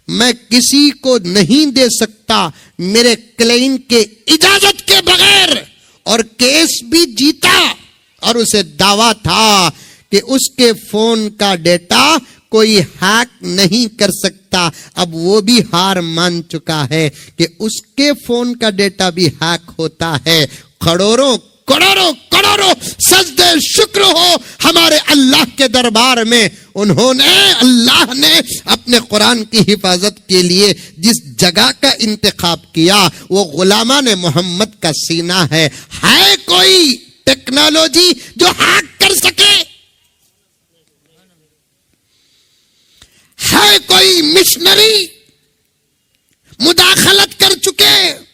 मैं किसी को नहीं दे सकता मेरे क्लाइंट के इजाजत के बगैर, और केस भी जीता। और उसे दावा था कि उसके फोन का डेटा कोई हैक नहीं कर सकता। अब वो भी हार मान चुका है कि उसके फोन का डेटा भी हैक होता है। करोड़ों करोड़ों करोड़ों सजदे शुक्र हो हमारे अल्लाह के दरबार में। उन्होंने, अल्लाह ने अपने कुरान की हिफाजत के लिए जिस जगह का इंतखाब किया वो गुलामान मोहम्मद का सीना है। है कोई टेक्नोलॉजी जो हैक कर सके? है कोई मिशनरी मुदाखलत कर चुके?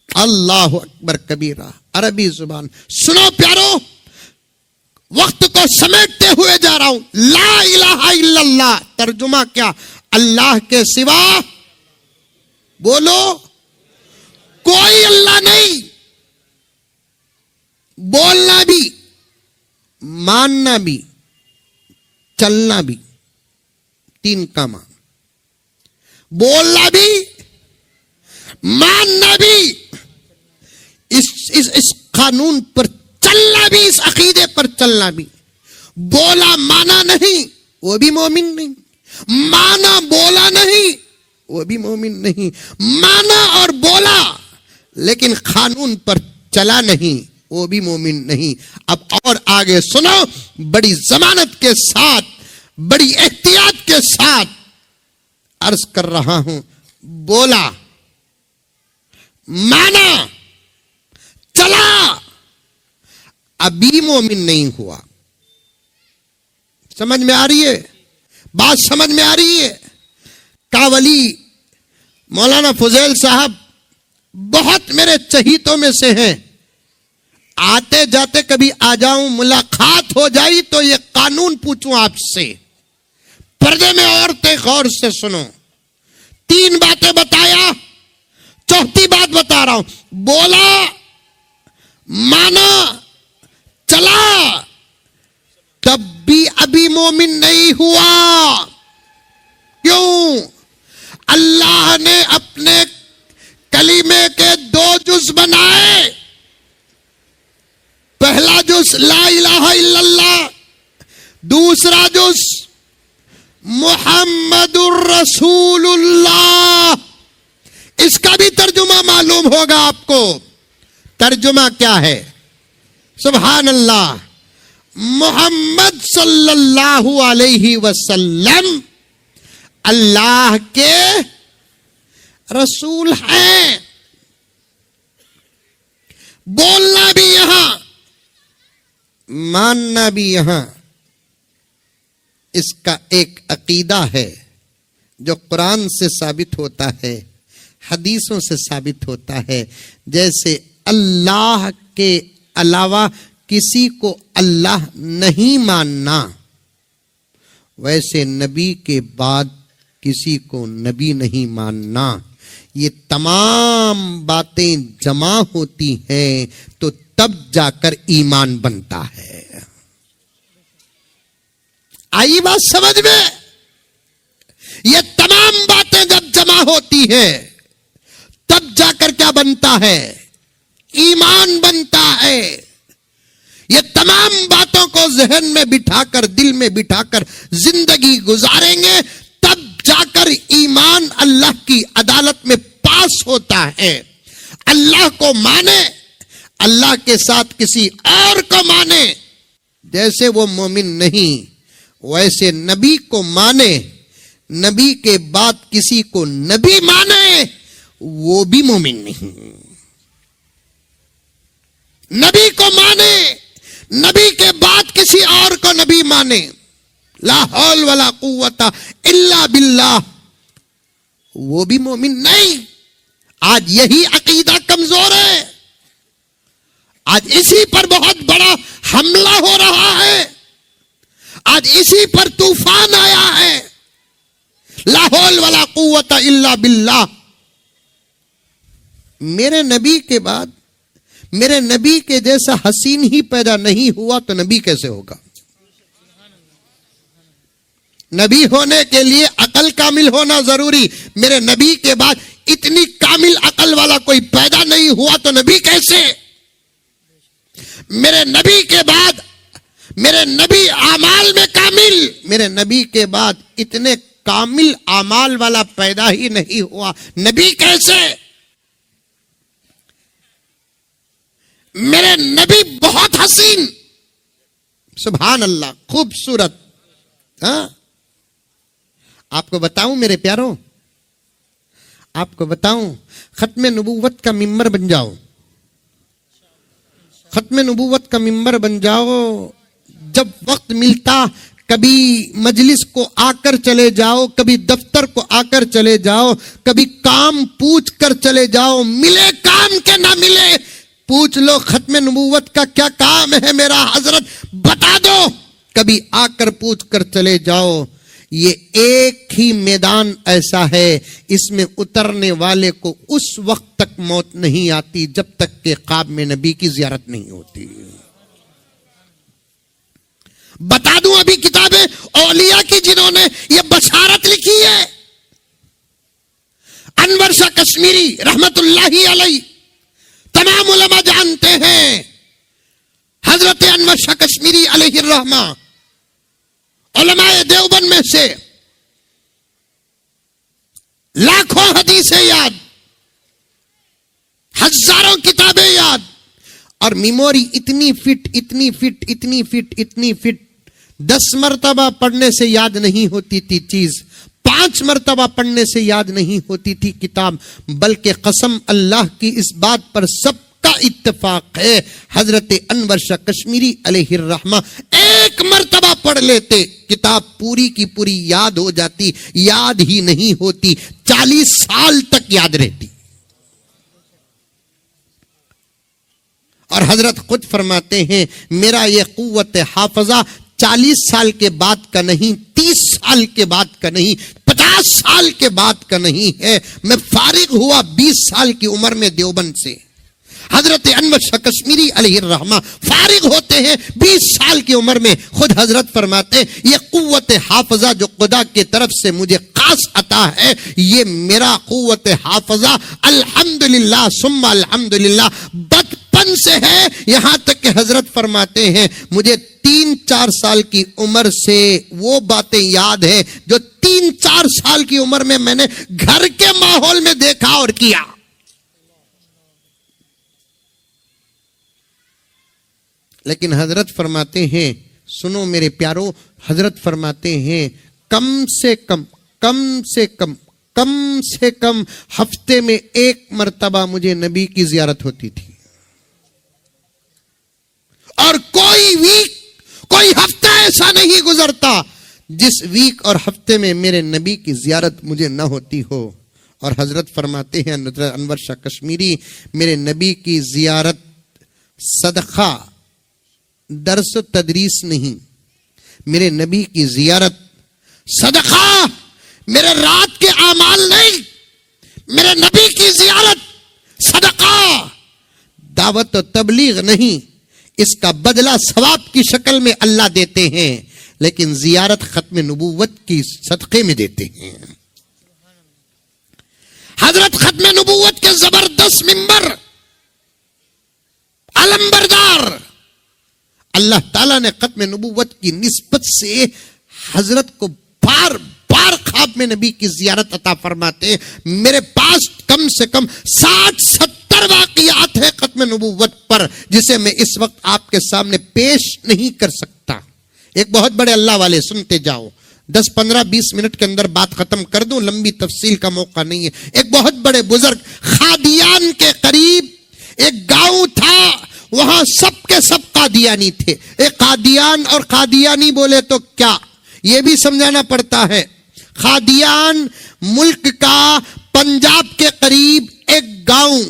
अल्लाह अकबर कबीरा। अरबी जुबान सुनो प्यारो, वक्त को समेटते हुए जा रहा हूं। ला इलाहा इल्लल्लाह तर्जुमा क्या? अल्लाह के सिवा बोलो कोई अल्लाह नहीं। बोलना भी, मानना भी, चलना भी, 3 काम। बोलना भी, मानना भी, इस कानून पर चलना भी, इस अकीदे पर चलना भी। बोला माना नहीं वो भी मोमिन नहीं, माना बोला नहीं वो भी मोमिन नहीं। माना और बोला लेकिन कानून पर चला नहीं वो भी मोमिन नहीं। अब और आगे सुनो, बड़ी जमानत के साथ, बड़ी एहतियात के साथ अर्ज कर रहा हूं। बोला, माना, चला, अभी मोमिन नहीं हुआ। समझ में आ रही है बात? समझ में आ रही है? कावली मौलाना फुजैल साहब बहुत मेरे चहीतों में से हैं। आते जाते कभी आ जाऊं, मुलाकात हो जाई तो ये कानून पूछूं आपसे। पर्दे में औरतें गौर से सुनो, 3 बातें बताया, 4थी बात बता रहा हूं। बोला, माना, चला, तब भी अभी मोमिन नहीं हुआ। क्यों? अल्लाह ने अपने कलीमे के 2 जुज बनाए। पहला जुज ला इलाहा इल्लल्लाह, दूसरा जुज मुहम्मदुर रसूलुल्लाह। इसका भी तर्जुमा मालूम होगा आपको। तर्जुमा क्या है? सुभान अल्लाह, मोहम्मद सल्लल्लाहु अलैहि वसल्लम अल्लाह के रसूल हैं। बोलना भी यहां, मानना भी यहां। इसका एक अकीदा है जो कुरान से साबित होता है, हदीसों से साबित होता है। जैसे अल्लाह के अलावा किसी को अल्लाह नहीं मानना, वैसे नबी के बाद किसी को नबी नहीं मानना। ये तमाम बातें जमा होती हैं तो तब जाकर ईमान बनता है। आई बात समझ में? ये तमाम बातें जब जमा होती है तब जाकर क्या बनता है? ईमान बनता है। ये तमाम बातों को जहन में बिठाकर, दिल में बिठाकर जिंदगी गुजारेंगे, तब जाकर ईमान अल्लाह की अदालत में पास होता है। अल्लाह को माने, अल्लाह के साथ किसी और को माने, जैसे वो मोमिन नहीं, वैसे नबी को माने, नबी के बाद किसी को नबी माने, वो भी मोमिन नहीं। नबी को माने, नबी के बाद किसी और को नबी माने, ला हौल वला कुव्वता इल्ला बिल्लाह, वो भी मोमिन नहीं। आज यही अकीदा कमजोर है, आज इसी पर बहुत बड़ा हमला हो रहा है, आज इसी पर तूफान आया है। ला हौल वला कुव्वता इल्ला बिल्लाह। मेरे नबी के बाद, मेरे नबी के जैसा हसीन ही पैदा नहीं हुआ तो नबी कैसे होगा? नबी होने के लिए अकल कामिल होना जरूरी। मेरे नबी के बाद इतनी कामिल अकल वाला कोई पैदा नहीं हुआ तो नबी कैसे? मेरे नबी के बाद, मेरे नबी आमाल में कामिल, मेरे नबी के बाद इतने कामिल आमाल वाला पैदा ही नहीं हुआ, नबी कैसे? मेरे नबी बहुत हसीन, सुभान अल्लाह, खूबसूरत। हाँ, आपको बताऊं मेरे प्यारों, आपको बताऊं, खत्मे नबूवत का मिंबर बन जाओ, खत्मे नबूवत का मिंबर बन जाओ। जब वक्त मिलता कभी मजलिस को आकर चले जाओ, कभी दफ्तर को आकर चले जाओ, कभी काम पूछ कर चले जाओ, मिले काम के ना मिले, पूछ लो खत्मे नबूवत का क्या काम है मेरा हजरत, बता दो, कभी आकर पूछ कर चले जाओ। ये एक ही मैदान ऐसा है, इसमें उतरने वाले को उस वक्त तक मौत नहीं आती जब तक के ख्वाब में नबी की जियारत नहीं होती। बता दूं अभी किताबें औलिया की जिन्होंने ये बशारत लिखी है। अनवर शाह कश्मीरी रहमतुल्लाही अलैह, तमाम उलमा जानते हैं, हजरत अनवर शाह कश्मीरी अलैहि रहमा उलमाए देवबंद में से लाखों हदीसें याद, हजारों किताबें याद, और मेमोरी इतनी फिट, इतनी फिट, इतनी फिट, इतनी फिट, 10 मरतबा पढ़ने से याद नहीं होती थी चीज, 5 मरतबा पढ़ने से याद नहीं होती थी किताब, बल्कि कसम अल्लाह की इस बात पर सबका इत्तेफाक है, हजरत अनवर शाह कश्मीरी अलैहि रहमा एक मरतबा पढ़ लेते, किताब पूरी की पूरी याद हो जाती, याद ही नहीं होती, 40 साल तक याद रहती। और हजरत खुद फरमाते हैं, मेरा यह कुव्वत हाफजा 40 साल के बाद का नहीं, 30 साल के बाद का नहीं, 50 साल के बाद का नहीं है। मैं फारिग हुआ 20 साल की उम्र में देवबंद से। हजरत अनवर शाह कश्मीरी अलैहि रहमा फारिग होते हैं 20 साल की उम्र में। खुद हजरत फरमाते, ये कुव्वत हाफजा जो खुदा की तरफ से मुझे खास अता है, ये मेरा कुव्वत हाफजा अल्हम्दुलिल्लाह सुम्मा अल्हम्दुलिल्लाह बचपन से है। यहां तक कि हजरत फरमाते हैं, मुझे 3-4 साल की उम्र से वो बातें याद है जो 3-4 साल की उम्र में मैंने घर के माहौल में देखा और किया। लेकिन हजरत फरमाते हैं, सुनो मेरे प्यारो, हजरत फरमाते हैं कम से कम हफ्ते में 1 मरतबा मुझे नबी की जियारत होती थी। और कोई वीक, कोई हफ्ता ऐसा नहीं गुजरता जिस वीक और हफ्ते में मेरे नबी की जियारत मुझे न होती हो। और हजरत फरमाते हैं अनवर शाह कश्मीरी, मेरे नबी की जियारत सदका, दर्स तदरीस नहीं, मेरे नबी की जियारत सदका, मेरे रात के आमाल नहीं, मेरे नबी की जियारत सदका, दावत और तबलीग नहीं, इसका बदला सवाब की शक्ल में अल्लाह देते हैं, लेकिन जियारत खत्म नबूवत की सदक़े में देते हैं। हजरत खत्म नबूवत के जबरदस्त मिंबर, अलंबरदार। अल्लाह ताला ने खत्म नबूवत की निस्बत से हजरत को बार बार ख्वाब में नबी की जियारत अता फरमाते। मेरे पास कम से कम 60-70 वाक़ियात है खत्म नबूवत पर, जिसे मैं इस वक्त आपके सामने पेश नहीं कर सकता। एक बहुत बड़े अल्लाह वाले, सुनते जाओ, 10, 15, 20 मिनट के अंदर बात खत्म कर दूं, लंबी तफसील का मौका नहीं है। एक बहुत बड़े बुजुर्ग, खादियान के करीब एक गांव था, वहां सबके सब कादियानी थे। एक कादियान और कादियानी बोले तो क्या, यह भी समझाना पड़ता है। खादियान मुल्क का पंजाब के करीब एक गांव।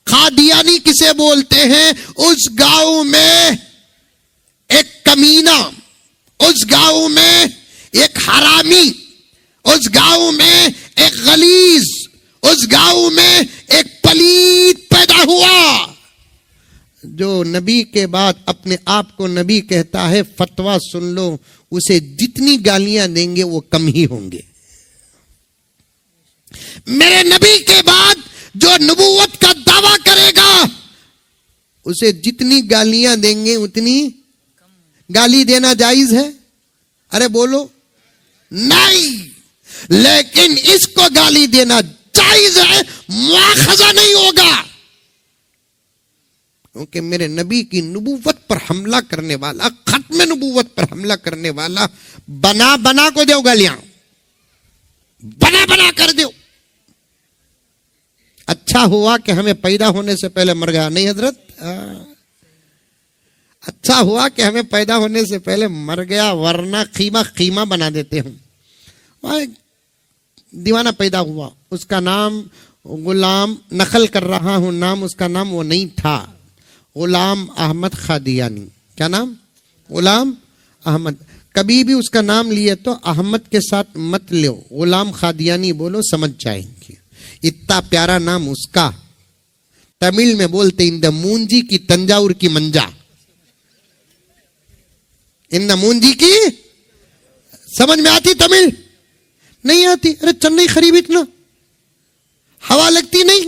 कादियानी किसे बोलते हैं? उस गांव में एक कमीना, उस गांव में एक हरामी, उस गांव में एक गलीज, उस गांव में एक पलीत पैदा हुआ, जो नबी के बाद अपने आप को नबी कहता है। फतवा सुन लो, उसे जितनी गालियां देंगे वो कम ही होंगे। मेरे नबी के बाद जो नबूवत का दावा करेगा, उसे जितनी गालियां देंगे उतनी गाली देना जायज है? अरे बोलो नहीं। लेकिन इसको गाली देना जायज है, मुआखजा नहीं होगा, क्योंकि मेरे नबी की नबूवत पर हमला करने वाला, खत्म नबूवत पर हमला करने वाला, बना बना को दो गालियां, बना बना कर दो। अच्छा हुआ कि हमें पैदा होने से पहले मर गया, नहीं हजरत? अच्छा हुआ कि हमें पैदा होने से पहले मर गया, वरना खीमा खीमा बना देते हम। वह दीवाना पैदा हुआ, उसका नाम गुलाम, नकल कर रहा हूं नाम, उसका नाम वो नहीं था, गुलाम अहमद खादियानी। क्या नाम? गुलाम अहमद। कभी भी उसका नाम लिए तो अहमद के साथ मत लो, गुलाम खादियानी बोलो, समझ जाएंगे। इतना प्यारा नाम उसका। तमिल में बोलते इन द मूंजी की तंजाउर की मंजा, इन द मूंजी की। समझ में आती तमिल? नहीं आती? अरे चेन्नई खरीब इतना हवा लगती नहीं?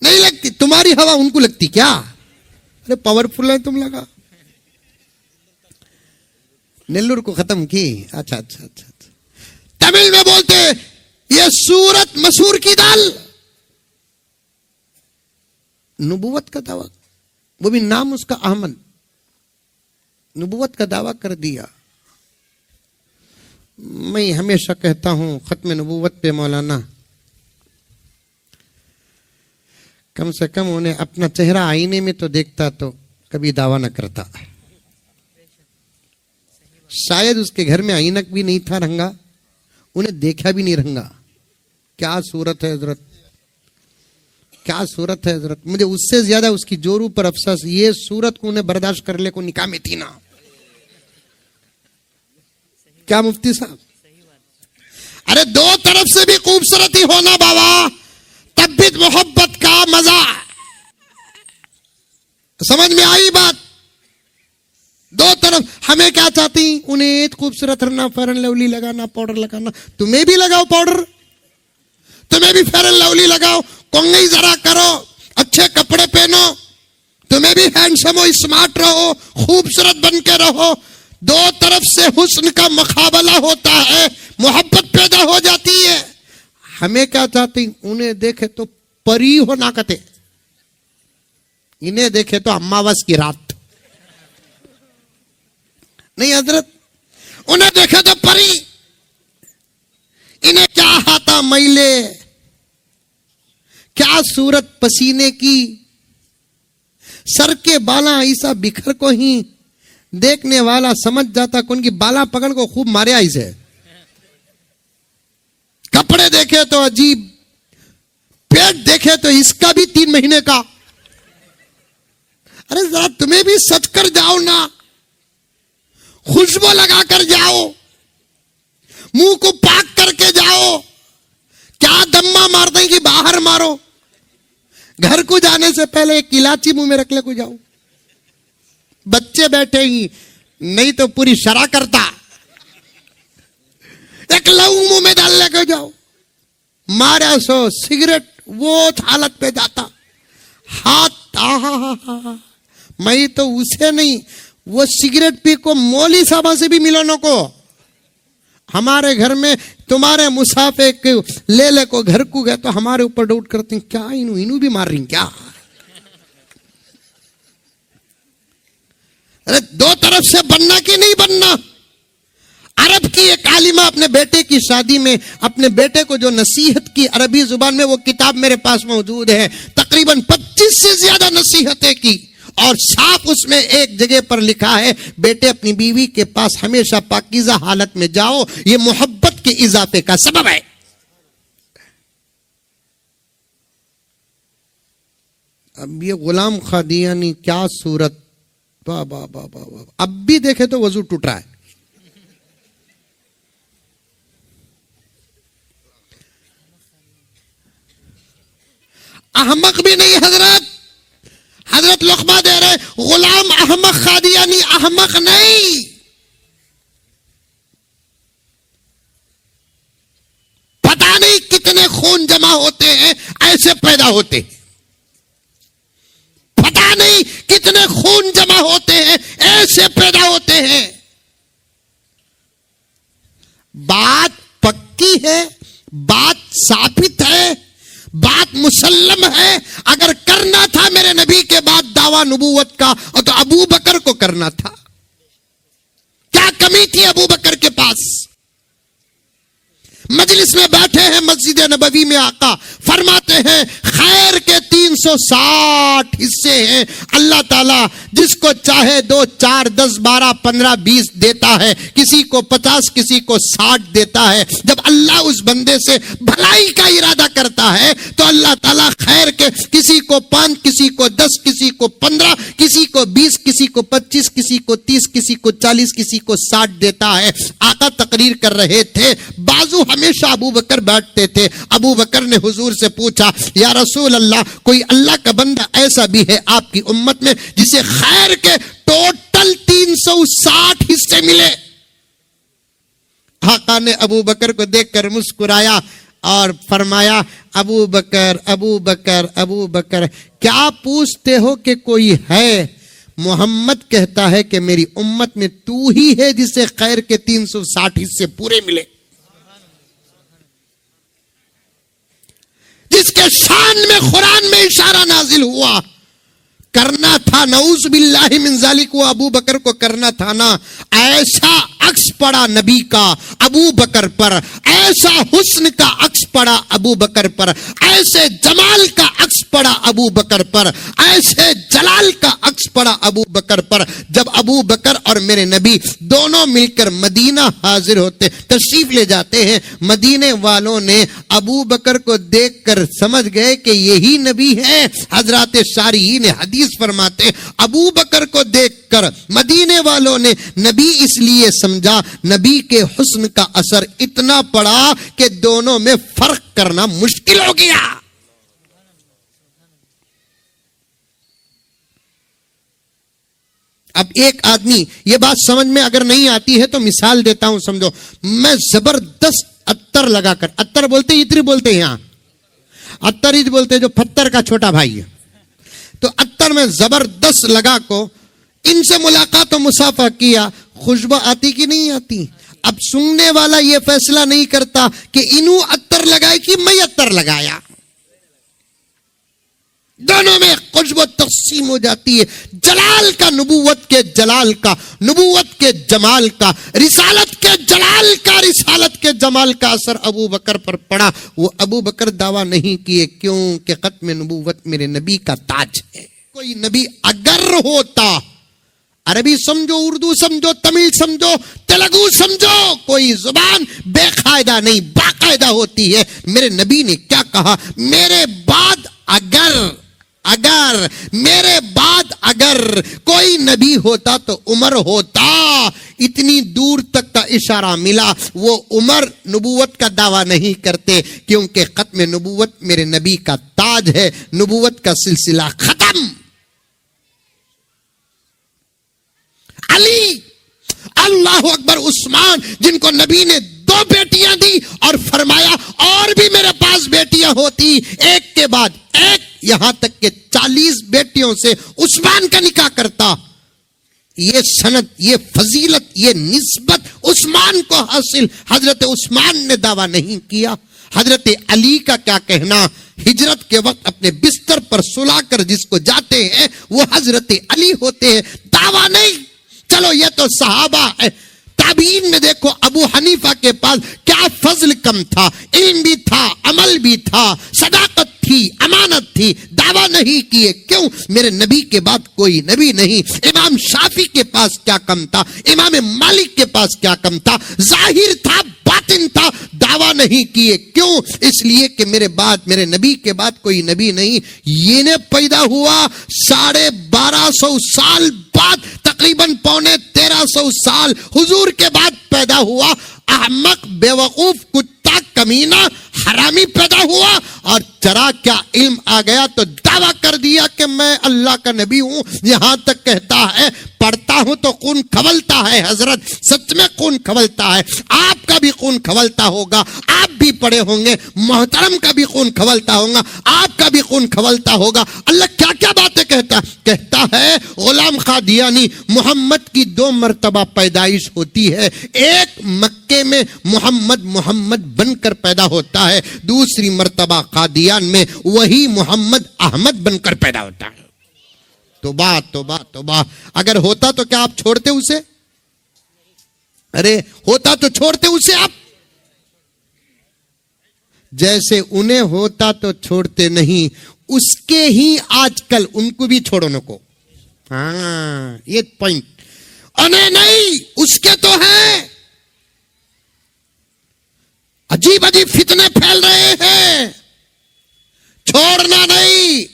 नहीं लगती। तुम्हारी हवा उनको लगती क्या? अरे पावरफुल है तुम लगा। नेल्लूर को खत्म की। अच्छा अच्छा अच्छा। तमिल में बोलते ये सूरत मसूर की दाल। नबूवत का दावा, वो भी नाम उसका अहमद, नबूवत का दावा कर दिया। मैं हमेशा कहता हूं खत्म नबूवत पे मौलाना कम से कम उन्हें अपना चेहरा आईने में तो देखता तो कभी दावा न करता। शायद उसके घर में आईनक भी नहीं था रंगा, उन्हें देखा भी नहीं रंगा। क्या सूरत है हजरत, क्या सूरत है हजरत। मुझे उससे ज्यादा उसकी जोरू पर अफसोस, ये सूरत को उन्हें बर्दाश्त कर ले को निकाह में थी ना। क्या मुफ्ती साहब? अरे दो तरफ से भी खूबसूरती होना बाबा, तब भी मोहब्बत का मजा। समझ में आई बात? दो तरफ। हमें क्या चाहती? उन्हें खूबसूरत रहना, फेयर एंड लवली लगाना, पाउडर लगाना। तुम्हें भी लगाओ पाउडर, तुम्हें भी फेयर एंड लवली लगाओ, कोंगई जरा करो, अच्छे कपड़े पहनो, तुम्हें भी हैंडसम हो, स्मार्ट रहो, खूबसूरत बन के रहो। दो तरफ से हुस्न का मुकाबला होता है, मोहब्बत पैदा हो जाती है। हमें क्या चाहती? उन्हें देखे तो परी हो ना कते, इन्हें देखे तो अमावस की रात। नहीं हजरत, उन्हें देखे तो परी, इन्हें क्या हाथा मैले, क्या सूरत पसीने की, सर के बाला ऐसा बिखर को ही देखने वाला समझ जाता कौन की बाला पकड़ को खूब मारे ऐसे। कपड़े देखे तो अजीब, पेट देखे तो इसका भी 3 महीने का। अरे जरा तुम्हें भी सच कर जाओ ना, खुशबू लगा कर जाओ, मुंह को पाक करके जाओ। क्या दम्मा मार दें कि बाहर मारो। घर को जाने से पहले एक इलायची मुंह में रख ले को जाओ। बच्चे बैठे ही नहीं तो पूरी शरा करता, एक लौंग मुंह में डाल लेके जाओ। मारा सो सिगरेट वो हालत पे जाता। हाथ मैं तो उसे नहीं, वो सिगरेट पी को मौली साहबा से भी मिलानो को हमारे घर में तुम्हारे मुसाफे के ले को घर को गए तो हमारे ऊपर डाउट करते हैं, क्या इनू भी मार रही क्या? अरे दो तरफ से बनना कि नहीं बनना? अरब की एक आलिमा अपने बेटे की शादी में अपने बेटे को जो नसीहत की अरबी जुबान में, वो किताब मेरे पास मौजूद है, तकरीबन 25 से ज्यादा नसीहतें की और साफ उसमें एक जगह पर लिखा है, बेटे अपनी बीवी के पास हमेशा पाकीज़ा हालत में जाओ, ये मोहब्बत के इजाफे का सबब है। अब ये गुलाम कादियानी क्या सूरत, वाह वाह वाह वाह वाह, अब भी देखे तो वजू टूट रहा है। अहमक भी नहीं हजरत, हजरत लुक़मा दे रहे, गुलाम अहमक कादियानी अहमक नहीं। पता नहीं कितने खून जमा होते हैं ऐसे पैदा होते, पता नहीं कितने खून जमा होते हैं ऐसे पैदा होते हैं। बात पक्की है, बात साबित है, बात मुसल्लम है। अगर करना था मेरे नबी के बाद दावा नबूवत का तो अबू बकर को करना था। क्या कमी थी अबू बकर के पास? मजलिस में बैठे हैं मस्जिद नबवी में, आका फरमाते हैं खैर के 360 हिस्से हैं, अल्लाह ताला जिसको चाहे 2, 4, 10, 12, 15, 20 देता है, किसी को 50, किसी को 60 देता है। जब अल्लाह उस बंदे से भलाई का इरादा करता है तो अल्लाह ताला खैर के किसी को 5, किसी को 10, किसी को 15, किसी को 20, किसी को 25, किसी को 30, किसी को 40, किसी को 60 देता है। आका तकरीर कर रहे थे, बाजू हमेशा अबू बकर बैठते थे। अबू बकर ने हुजूर से पूछा, या रसूल अल्लाह, कोई अल्लाह का बंदा ऐसा भी है आपकी उम्मत में जिसे खैर के टोटल 360 हिस्से मिले? आका ने अबू बकर को देखकर मुस्कुराया और फरमाया, अबू बकर अबू बकर अबू बकर, क्या पूछते हो कि कोई है? मोहम्मद कहता है कि मेरी उम्मत में तू ही है जिसे खैर के 360 हिस्से पूरे मिले, जिसके शान में कुरान में इशारा नाजिल हुआ। करना था नऊज़ बिल्लाहि मिन ज़ालिक, वो अबू बकर को करना था ना। ऐसा अक्स पड़ा नबी का अबू बकर पर, ऐसा हुस्न का अक्स पड़ा अबू बकर पर, ऐसे जमाल का अक्स पड़ा अबू बकर पर, ऐसे जलाल का अक्स पड़ा अबू बकर पर। जब अबू बकर और मेरे नबी दोनों मिलकर मदीना हाजिर होते, तशरीफ ले जाते हैं, मदीने वालों ने अबू बकर को देखकर समझ गए कि यही नबी है। हजरत शारीईन हदीस फरमाते, अबू बकर को देखकर मदीने वालों ने नबी इसलिए समझा, नबी के हुस्न का असर इतना पड़ा कि दोनों में फर्क करना मुश्किल हो गया। अब एक आदमी, ये बात समझ में अगर नहीं आती है तो मिसाल देता हूं, समझो। मैं जबरदस्त अत्तर लगाकर, अत्तर बोलते इत्र बोलते हैं यहां, अत्तर ईद बोलते जो पत्थर का छोटा भाई है, तो अत्तर में जबरदस्त लगा को इनसे मुलाकात और मुसाफा किया, खुशबू आती कि नहीं आती? अब सुनने वाला ये फैसला नहीं करता कि इनू अत्तर लगाए कि मैं अत्तर लगाया, दोनों में खुशबू तकसीम हो जाती है। जलाल का नबूवत के जलाल का, नबूवत के जमाल का, रिसालत के जलाल का, रिसालत के जमाल का असर अबू बकर पर पड़ा। वो अबू बकर दावा नहीं किए, क्यों कि खत्म नबूवत मेरे नबी का ताज है। कोई नबी अगर होता, अरबी समझो, उर्दू समझो, तमिल समझो, तेलुगु समझो, कोई जुबान बेकायदा नहीं बाकायदा होती है। मेरे नबी ने क्या कहा, मेरे बाद अगर मेरे बाद अगर कोई नबी होता तो उमर होता। इतनी दूर तक का इशारा मिला। वो उमर नबूवत का दावा नहीं करते, क्योंकि खत्म नबूवत मेरे नबी का ताज है, नबूवत का सिलसिला खत्म। अली, अल्लाह अकबर, उस्मान, जिनको नबी ने 2 बेटियां दी और फरमाया और भी मेरे पास बेटियां होती, एक के बाद एक यहां तक के 40 बेटियों से उस्मान का निकाह करता। ये सनद, ये फजीलत, ये निस्बत उस्मान को हासिल। हजरत उस्मान ने दावा नहीं किया। हजरत अली का क्या कहना, हिजरत के वक्त अपने बिस्तर पर सुलाकर जिसको जाते हैं वो हजरत अली होते हैं, दावा नहीं। चलो ये तो सहाबा है। ताबीन में देखो अबू हनीफा के पास क्या फजल कम था, इल्म भी था, अमल भी था, सदाकत थी, अमानत थी, दावा नहीं किए। क्यों? मेरे नबी के बाद कोई नबी नहीं। इमाम शाफी के पास क्या कम था, इमाम मालिक के पास क्या कम था, जाहिर था, बातिन था, दावा नहीं किए। क्यों? इसलिए कि मेरे बाद, मेरे नबी के बाद कोई नबी नहीं। ये ने पैदा हुआ 1250 साल बाद, तकरीबन 1350 साल हुजूर के बाद पैदा हुआ। अहमक, बेवकूफ, कुत्ता, कमीना, हरामी पैदा हुआ और जरा क्या इल्म आ गया तो दावा कर दिया कि मैं अल्लाह का नबी हूं। यहां तक कहता है पढ़ता हूं तो खून खवलता है। हजरत सच में खून खवलता है। आपका भी खून खवलता होगा, आप भी पढ़े होंगे। मोहतरम का भी खून खवलता होगा, आपका भी खून खवलता होगा। अल्लाह क्या क्या बातें कहता है। गुलाम कादियानी, मोहम्मद की 2 मर्तबा पैदाइश होती है। एक मक्के में मोहम्मद बनकर पैदा होता है, दूसरी मर्तबा कादियान में वही मोहम्मद अहमद बनकर पैदा होता है। तौबा तौबा तौबा। अगर होता तो क्या आप छोड़ते उसे? अरे होता तो छोड़ते उसे आप? जैसे उन्हें होता तो छोड़ते नहीं, उसके ही आजकल उनको भी छोड़ो न को। हाँ, ये पॉइंट। अने नहीं, उसके तो हैं। अजीब अजीब फितने फैल रहे हैं, छोड़ना नहीं।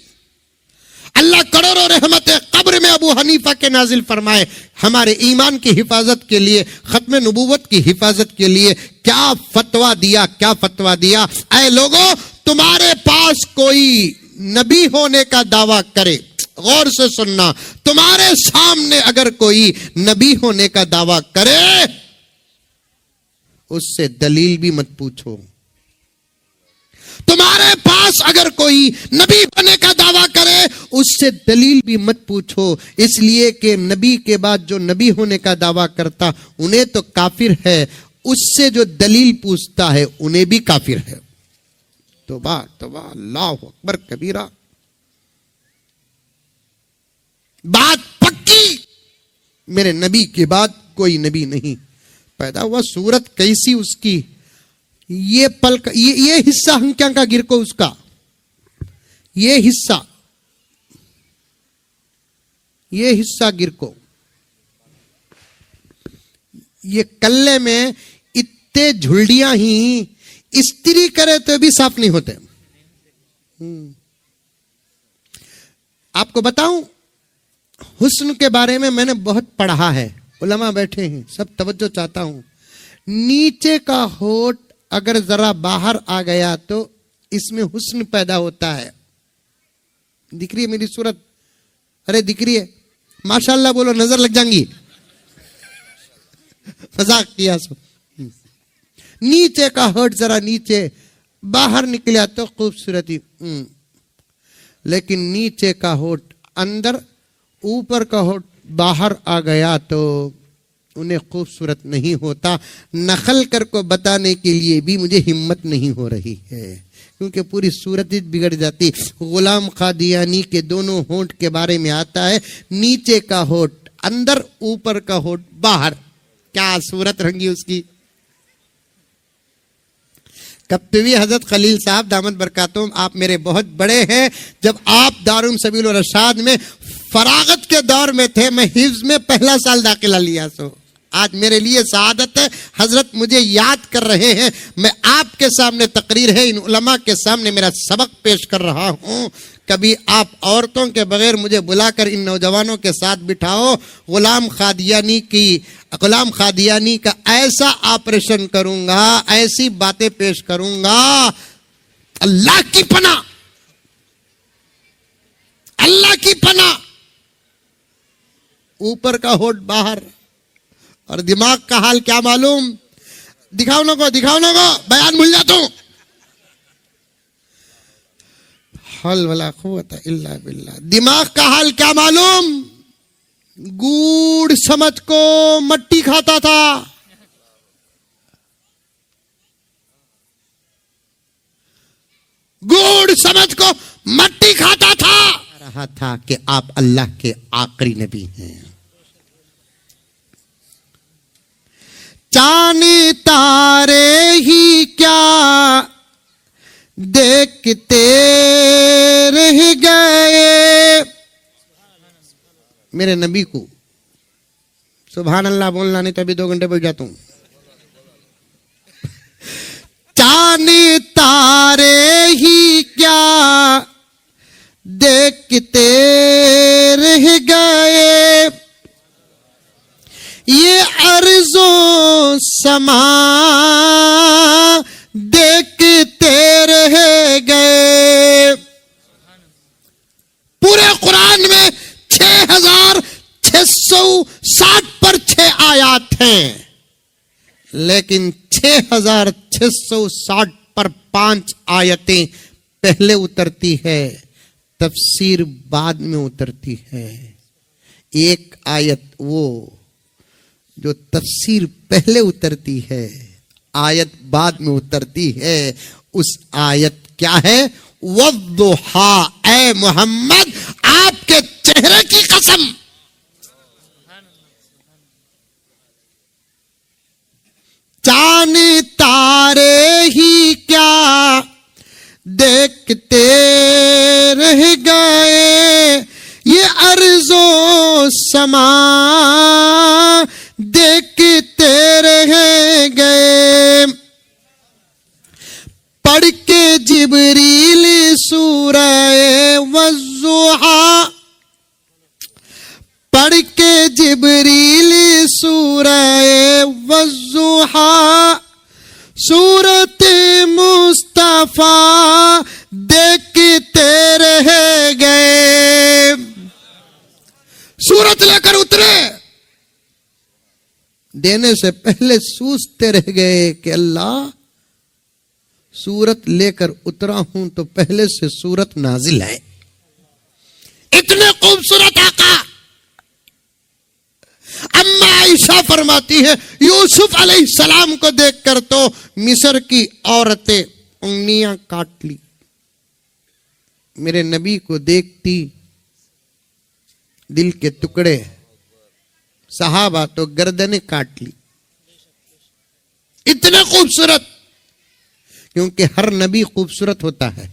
अल्लाह करोड़ों रहमत कब्र में अबू हनीफा के नाजिल फरमाए, हमारे ईमान की हिफाजत के लिए, खत्म नबूवत की हिफाजत के लिए क्या फतवा दिया, क्या फतवा दिया। ऐ लोगों, तुम्हारे पास कोई नबी होने का दावा करे, गौर से सुनना, तुम्हारे सामने अगर कोई नबी होने का दावा करे, उससे दलील भी मत पूछो। तुम्हारे पास अगर कोई नबी बनने का दावा करे, उससे दलील भी मत पूछो। इसलिए कि नबी के बाद जो नबी होने का दावा करता उन्हें तो काफिर है, उससे जो दलील पूछता है उन्हें भी काफिर है। तौबा तौबा, अल्लाहु अकबर कबीरा। बात पक्की, मेरे नबी के बाद कोई नबी नहीं पैदा हुआ। सूरत कैसी उसकी, ये पल का, ये हिस्सा हंक्या का गिर को उसका, ये हिस्सा गिर को, ये कल्ले में इतने झुलडियां ही इस्त्री करे तो भी साफ नहीं होते। आपको बताऊं, हुस्न के बारे में मैंने बहुत पढ़ा है। उलमा बैठे हैं, सब तवज्जो चाहता हूं। नीचे का होठ अगर जरा बाहर आ गया तो इसमें हुस्न पैदा होता है। दिख रही है मेरी सूरत? अरे दिख रही है? माशाल्लाह बोलो, नजर लग जाएंगी। मजाक किया सो। नीचे का होठ जरा नीचे बाहर निकला तो खूबसूरती, लेकिन नीचे का होठ अंदर, ऊपर का होठ बाहर आ गया तो उन्हें खूबसूरत नहीं होता। नकल कर को बताने के लिए भी मुझे हिम्मत नहीं हो रही है, क्योंकि पूरी सूरत ही बिगड़ जाती। गुलाम कादियानी के दोनों होंठ के बारे में आता है, नीचे का होंठ अंदर, ऊपर का होंठ बाहर। क्या सूरत रंगी उसकी। कप्तवी हजरत खलील साहब दामद बरकातुम, आप मेरे बहुत बड़े हैं। जब आप दारुल सबील व रशाद में फरागत के दौर में थे, मैं हिफ्ज में पहला साल दाखिला लिया। सो आज मेरे लिए सआदत है, हजरत मुझे याद कर रहे हैं। मैं आपके सामने तकरीर है, इन उलमा के सामने मेरा सबक पेश कर रहा हूं। कभी आप औरतों के बगैर मुझे बुलाकर इन नौजवानों के साथ बिठाओ, गुलाम कादियानी का ऐसा ऑपरेशन करूंगा, ऐसी बातें पेश करूंगा। अल्लाह की पनाह, अल्लाह की पनाह। ऊपर का होठ बाहर और दिमाग का हाल क्या मालूम। दिखाओ ना को, बयान भूल जाता हूं। हौल वला कुव्वत इल्ला बिल्लाह। दिमाग का हाल क्या मालूम? गूढ़ समझ को मट्टी खाता था। गूढ़ समझ को मट्टी खाता था। रहा था कि आप अल्लाह के आखिरी नबी हैं। चांद तारे ही क्या देखते रह गए। मेरे नबी को सुभान अल्लाह बोलना, नहीं तो अभी 2 घंटे बैठ जाता हूं। चांद तारे ही क्या देखते रह गए। ये अर्ज़ो समा देखते रह गए। पूरे कुरान में 6660 पर 6 आयात हैं, लेकिन 6660 पर 5 आयतें पहले उतरती है, तफसीर बाद में उतरती है। एक आयत वो जो तफसीर पहले उतरती है, आयत बाद में उतरती है, उस आयत क्या है? वद्दुहा। ऐ मोहम्मद, आपके चेहरे की कसम, चांद तारे ही क्या देखते रह गए। ये अर्ज़ो समा देखते रह गए। पढ़ के जिब्रील सूरह वज़्ज़ुहा, पढ़ के जिब्रील सूरह वज़्ज़ुहा, सूरत मुस्तफा देखते रह गए। सूरत लेकर उतरे, देने से पहले सूझते रह गए कि अल्लाह सूरत लेकर उतरा हूं तो पहले से सूरत नाजिल है। इतने खूबसूरत आका। अम्मा आयशा फरमाती है, यूसुफ अलैहिस्सलाम को देखकर तो मिस्र की औरतें उंगलियां काट ली। मेरे नबी को देखती दिल के टुकड़े, सहाबा तो गर्दनें काट ली। इतने खूबसूरत, क्योंकि हर नबी खूबसूरत होता है।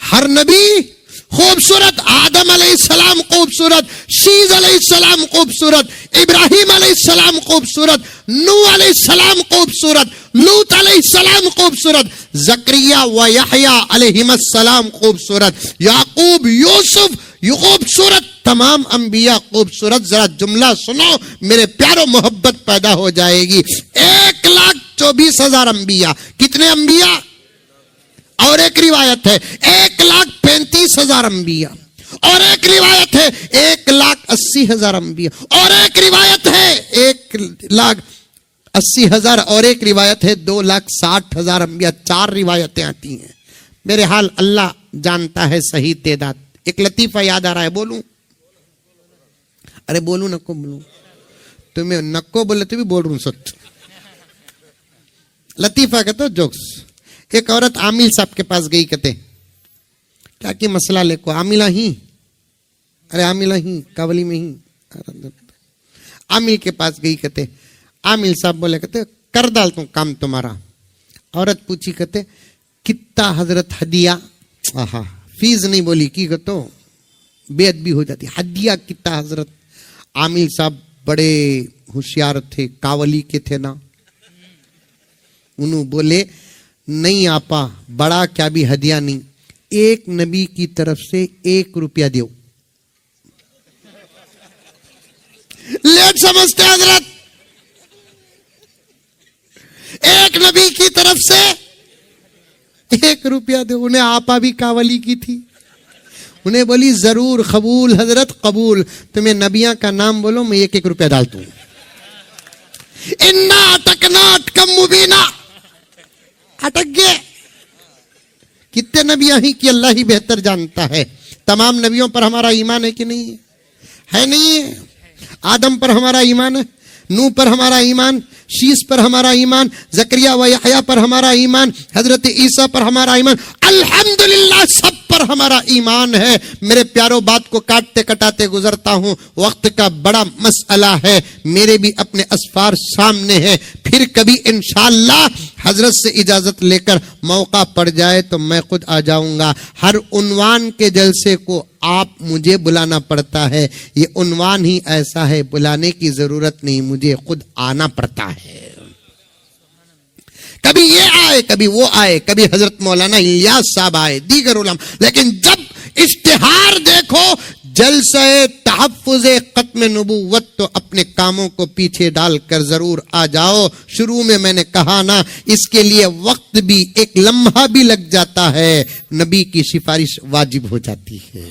हर नबी खूबसूरत। आदम अलैहिस्सलाम खूबसूरत, शीज अलैहिस्सलाम खूबसूरत, इब्राहिम अलैहिस्सलाम खूबसूरत, नूह अलैहिस्सलाम खूबसूरत, लूत अलैहिस्सलाम खूबसूरत, जकरिया व यहया अलैहिस्सलाम खूबसूरत, याकूब यूसुफ खूबसूरत, तमाम अंबिया खूबसूरत। जरा जुमला सुनो, मेरे प्यारो मोहब्बत पैदा हो जाएगी। 1,24,000 अंबिया। कितने अंबिया? और एक रिवायत है 1,35,000 अंबिया, और एक रिवायत है 1,80,000 अंबिया, और एक रिवायत है 1,80,000, और एक रिवायत है 2,60,000 अंबिया। 4 रिवायतें आती हैं। मेरे हाल अल्लाह जानता है सही तेदाद। एक लतीफा याद आ रहा है, बोलूं? अरे बोलूं नको बोलूं? तुम्हें नको बोले तो भी बोल रहा हूं सच। लतीफा कहते हो, जोक्स। एक औरत आमिल साहब के पास गई, कहते क्या कि मसला लेको। आमिला ही, अरे आमिला ही कावली में ही। आमिल के पास गई, कहते आमिल साहब बोले, कहते कर डालता हूं काम तुम्हारा। औरत पूछी, कहते कितना हजरत हदिया। आहा, फीस नहीं बोली की तो बेअदबी हो जाती। हदिया कितना हजरत। आमिल साहब बड़े होशियार थे, कावली के थे ना। उन्होंने बोले, नहीं आपा, बड़ा क्या भी हदिया नहीं, एक नबी की तरफ से 1 रुपया दो। लेट समझते हजरत। एक नबी की तरफ से 1 रुपया दो। उन्हें आपा भी कावली की थी। उन्हें बोली जरूर कबूल हजरत कबूल, तुम्हें नबिया का नाम बोलो, मैं 1-1 रुपया डाल दूं। इन्ना अटकना अटकम मुबीना, अटक गए कितने नबियां ही कि अल्लाह ही बेहतर जानता है। तमाम नबियों पर हमारा ईमान है कि नहीं है? है नहीं है? आदम पर हमारा ईमान है, नूह पर हमारा ईमान, शीस पर हमारा ईमान, जकरिया व यहया पर हमारा ईमान, हजरत ईसा पर हमारा ईमान, अल्हम्दुलिल्लाह सब पर हमारा ईमान है। मेरे प्यारों, बात को काटते कटाते गुजरता हूं, वक्त का बड़ा मसला है, मेरे भी अपने असफार सामने है। फिर कभी इंशाअल्लाह हजरत से इजाजत लेकर मौका पड़ जाए तो मैं खुद आ जाऊंगा। हर उन्वान के जलसे को आप मुझे बुलाना पड़ता है, ये उन्वान ही ऐसा है, बुलाने की जरूरत नहीं, मुझे खुद आना पड़ता है। कभी ये आए, कभी वो आए, कभी हजरत मौलाना इलियास साहब आए, दीगर उलमा, लेकिन जब इश्तिहार देखो जलसे तहफ्फुज़े खत्म नबुव्वत तो अपने कामों को पीछे डालकर जरूर आ जाओ। शुरू में मैंने कहा ना, इसके लिए वक्त भी, एक लम्हा भी लग जाता है, नबी की सिफारिश वाजिब हो जाती है।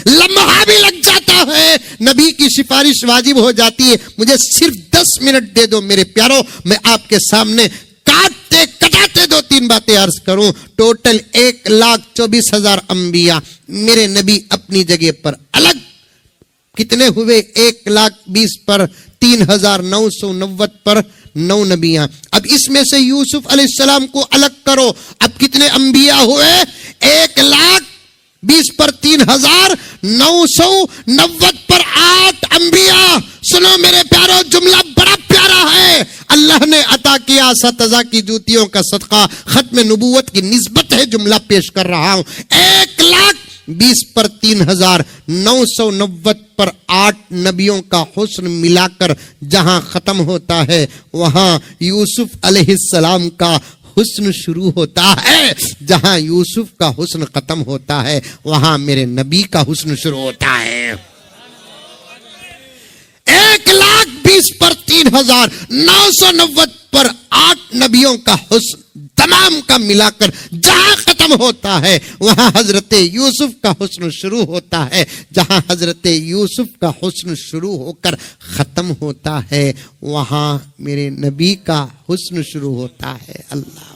लम्हा भी लग जाता है, नबी की सिफारिश वाजिब हो जाती है। मुझे सिर्फ 10 मिनट दे दो मेरे प्यारों, मैं आपके सामने काटते कटाते 2-3 बातें अर्ज करूं। टोटल 1,24,000 अंबिया, मेरे नबी अपनी जगह पर अलग कितने हुए? 1,20,000 पर 3,990 पर 9 नबियां। अब इसमें से यूसुफ अलैहिस्सलाम को अलग करो, अब कितने अंबिया हुए? 1,20,000 पर 3,990 पर 8 अंबिया। सुनो मेरे प्यारो, जुमला बड़ा प्यारा है, अल्लाह ने अता किया सतजा की जूतियों का सदका, खत्म नबूवत की निस्बत है, जुमला पेश कर रहा हूं। 1,20,000 पर 3,990 पर 8 नबियों का हुस्न मिलाकर जहां खत्म होता है, वहां यूसुफ अलैहिस्सलाम का हुस्न शुरू होता है। जहां यूसुफ का हुस्न खत्म होता है, वहां मेरे नबी का हुस्न शुरू होता है। 1,20,000 पर 3,990 पर 8 नबियों का हुस्न तमाम का मिलाकर जहां खत्म होता है, वहां हजरत यूसुफ का हुस्न शुरू होता है। जहां हजरत यूसुफ का हुस्न शुरू होकर खत्म होता है, वहां मेरे नबी का हुस्न शुरू होता है। अल्लाह,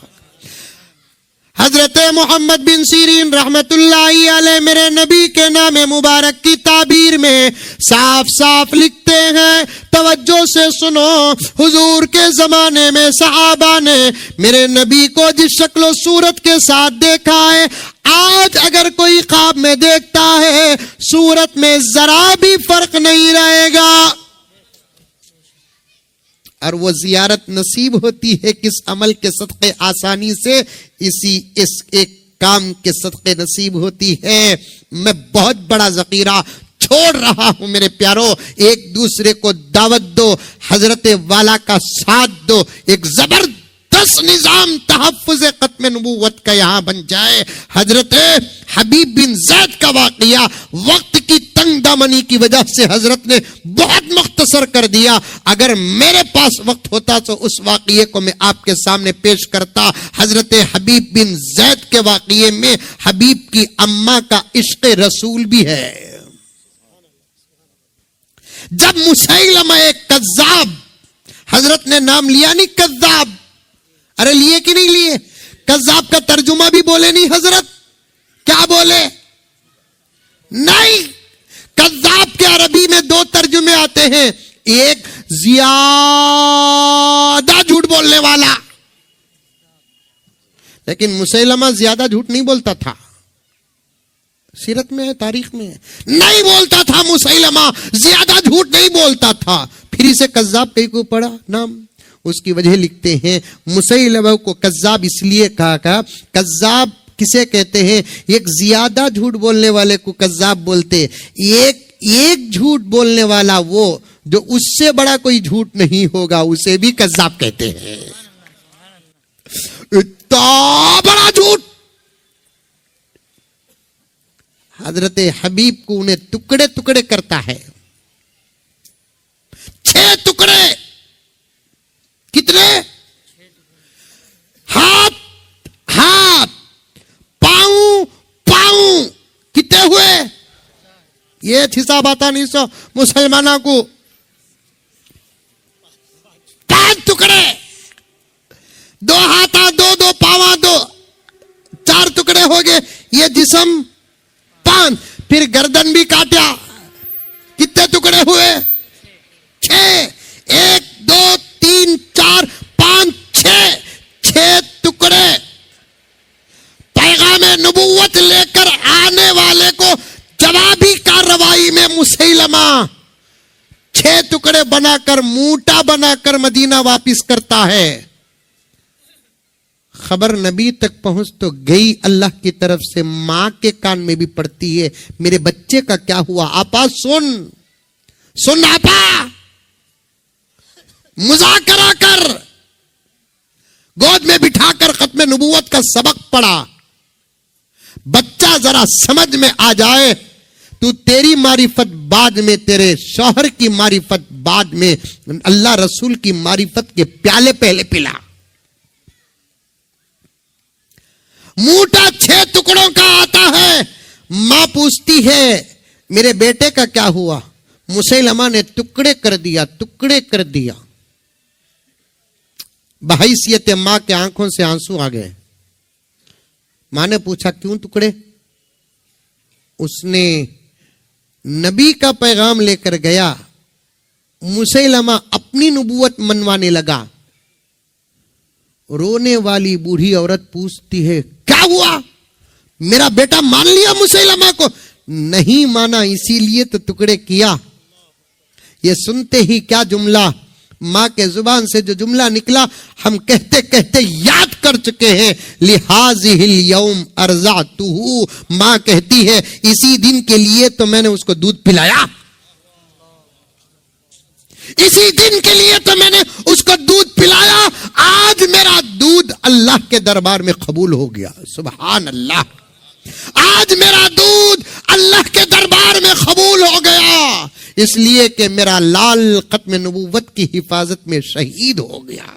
हजरत मोहम्मद बिन सीरीन रहमतुल्लाहि अलैह मेरे नबी के नाम मुबारक की ताबीर में साफ साफ लिखते हैं, तवज्जो से सुनो। हुजूर के जमाने में सहाबा ने मेरे नबी को जिस शक्ल सूरत के साथ देखा है, आज अगर कोई ख्वाब में देखता है, सूरत में जरा भी फर्क नहीं रहेगा। और वो जियारत नसीब होती है किस अमल के सदक़े? आसानी से इस एक काम के सदक़े नसीब होती है। मैं बहुत बड़ा ज़ख़ीरा छोड़ रहा हूं मेरे प्यारो, एक दूसरे को दावत दो, हजरत वाला का साथ दो, एक जबरदस्त निजाम तहफ्फुज़े खत्म नबूवत का यहां बन जाए। हजरत हबीब बिन ज़ैद का वाक़िया वक्त की तंग दामनी की वजह से हजरत ने बहुत मुख्तसर कर दिया। अगर मेरे पास वक्त होता तो उस वाक़िए को मैं आपके सामने पेश करता। हजरत हबीब बिन ज़ैद के वाक़िए में हबीब की अम्मा का इश्क़ रसूल भी है। जब मुसैलमा कज़्ज़ाब, हजरत ने नाम लिया नहीं कज़्ज़ाब, अरे लिए कि नहीं लिए? कज़्ज़ाब का तर्जुमा भी बोले नहीं हजरत, क्या बोले? नहीं, कज़्ज़ाब के अरबी में 2 तर्जुमे आते हैं, एक ज्यादा झूठ बोलने वाला, लेकिन मुसैलमा ज्यादा झूठ नहीं बोलता था, सीरत में है, तारीख में है, नहीं बोलता था मुसैलमा, ज्यादा झूठ नहीं बोलता था। फिर इसे कज़्ज़ाब कहीं को पड़ा नाम, उसकी वजह लिखते हैं मुसैलमा को कज़्ज़ाब इसलिए कहा, कज़्ज़ाब किसे कहते हैं? एक ज्यादा झूठ बोलने वाले को कज़्ज़ाब बोलते। एक झूठ बोलने वाला वो जो उससे बड़ा कोई झूठ नहीं होगा, उसे भी कज़्ज़ाब कहते हैं। इतना बड़ा झूठ, हजरत हबीब को उन्हें टुकड़े टुकड़े करता है, 6 टुकड़े। कितने? हाथ हाथ, पांव पांव, कितने हुए? ये हिसाब आता नहीं सो मुसलमानों को। 5 टुकड़े, 2 हाथा, 2 पावा, 4 टुकड़े टुकड़े हो गए, ये जिस्म 5, फिर गर्दन भी काटा, कितने टुकड़े हुए? 6, 1 2 3 4 5 6 टुकड़े। पैगामे नबूवत लेकर आने वाले को जवाबी कार्रवाई में मुसैलमा 6 टुकड़े बनाकर, मूटा बनाकर मदीना वापिस करता है। खबर नबी तक पहुंच तो गई अल्लाह की तरफ से, मां के कान में भी पड़ती है, मेरे बच्चे का क्या हुआ? आपा सुन आपा, मुज़ाकरा कर। गोद में बिठाकर खत्म नबूवत का सबक पढ़ा। बच्चा जरा समझ में आ जाए, तू तेरी मारिफत बाद में, तेरे शौहर की मारिफत बाद में, अल्लाह रसूल की मारिफत के प्याले पहले पिला। मूठा 6 टुकड़ों का आता है। मां पूछती है मेरे बेटे का क्या हुआ? मुसैलमा ने टुकड़े कर दिया। बहैसियत मां के आंखों से आंसू आ गए। मां ने पूछा क्यों टुकड़े? उसने नबी का पैगाम लेकर गया, मुसैलमा अपनी नबूवत मनवाने लगा। रोने वाली बूढ़ी औरत पूछती है क्या हुआ? मेरा बेटा मान लिया मुसैलमा को? नहीं माना, इसीलिए तो टुकड़े किया। ये सुनते ही क्या जुमला, मां के जुबान से जो जुमला निकला हम कहते कहते याद कर चुके हैं। लिहाज़िहिल यौम अर्ज़अतुहु, मां कहती है इसी दिन के लिए तो मैंने उसको दूध पिलाया, इसी दिन के लिए तो मैंने उसको दूध पिलाया। आज मेरा दूध अल्लाह के दरबार में कबूल हो गया। सुभान अल्लाह, आज मेरा दूध अल्लाह के दरबार में कबूल हो गया, इसलिए कि मेरा लाल खत्म नबूवत की हिफाजत में शहीद हो गया।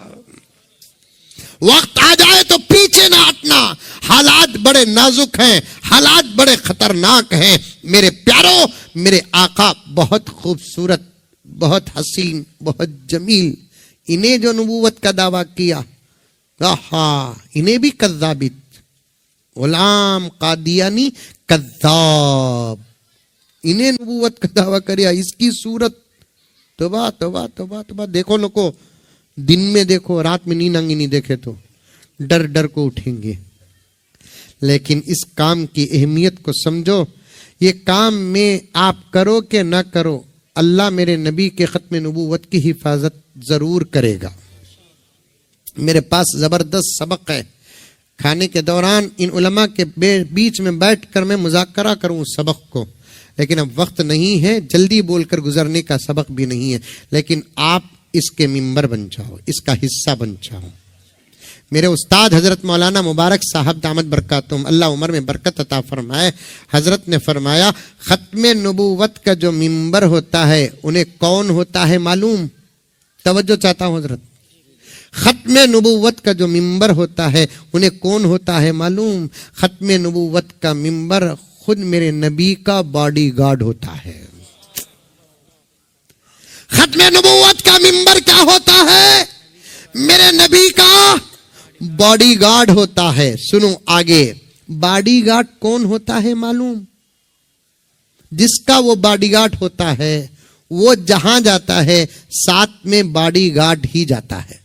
वक्त आ जाए तो पीछे ना हटना, हालात बड़े नाजुक हैं, हालात बड़े खतरनाक हैं। मेरे प्यारों, मेरे आका बहुत खूबसूरत, बहुत हसीन, बहुत जमील, इन्हें जो नबूवत का दावा किया, इन्हें भी कज़्ज़ाबित, गुलाम कादियानी कज़्ज़ाब, इन्हें नबूवत का दावा करिया। इसकी सूरत तौबा तौबा तौबा तौबा। देखो नको, दिन में देखो, रात में नींद नहीं देखे तो डर डर को उठेंगे। लेकिन इस काम की अहमियत को समझो। ये काम में आप करो कि ना करो, अल्लाह मेरे नबी के खत्म नबूवत की हिफाजत जरूर करेगा। मेरे पास जबरदस्त सबक है। खाने के दौरान इन उलमा के बीच में बैठकर मैं मुज़ाकरा करूं उस सबक को, लेकिन अब वक्त नहीं है, जल्दी बोलकर गुजरने का सबक भी नहीं है। लेकिन आप इसके मिंबर बन जाओ, इसका हिस्सा बन जाओ। मेरे उस्ताद हजरत मौलाना मुबारक साहब दामद बरकातुहुम, अल्लाह उम्र में बरकत अता फरमाए, हजरत ने फरमाया खत्म नबूवत का जो मिंबर होता है उन्हें कौन होता है मालूम? तवज्जो चाहता हूं हजरत, खत्म नबूवत का जो मिंबर होता है उन्हें कौन होता है मालूम? खत्म नबूवत का मिंबर खुद मेरे नबी का बॉडीगार्ड होता है। खत्म नबूवत का मिंबर क्या होता है? मेरे नबी का बॉडीगार्ड होता है। सुनो आगे, बॉडीगार्ड कौन होता है मालूम? जिसका वो बॉडीगार्ड होता है वो जहां जाता है साथ में बॉडीगार्ड ही जाता है।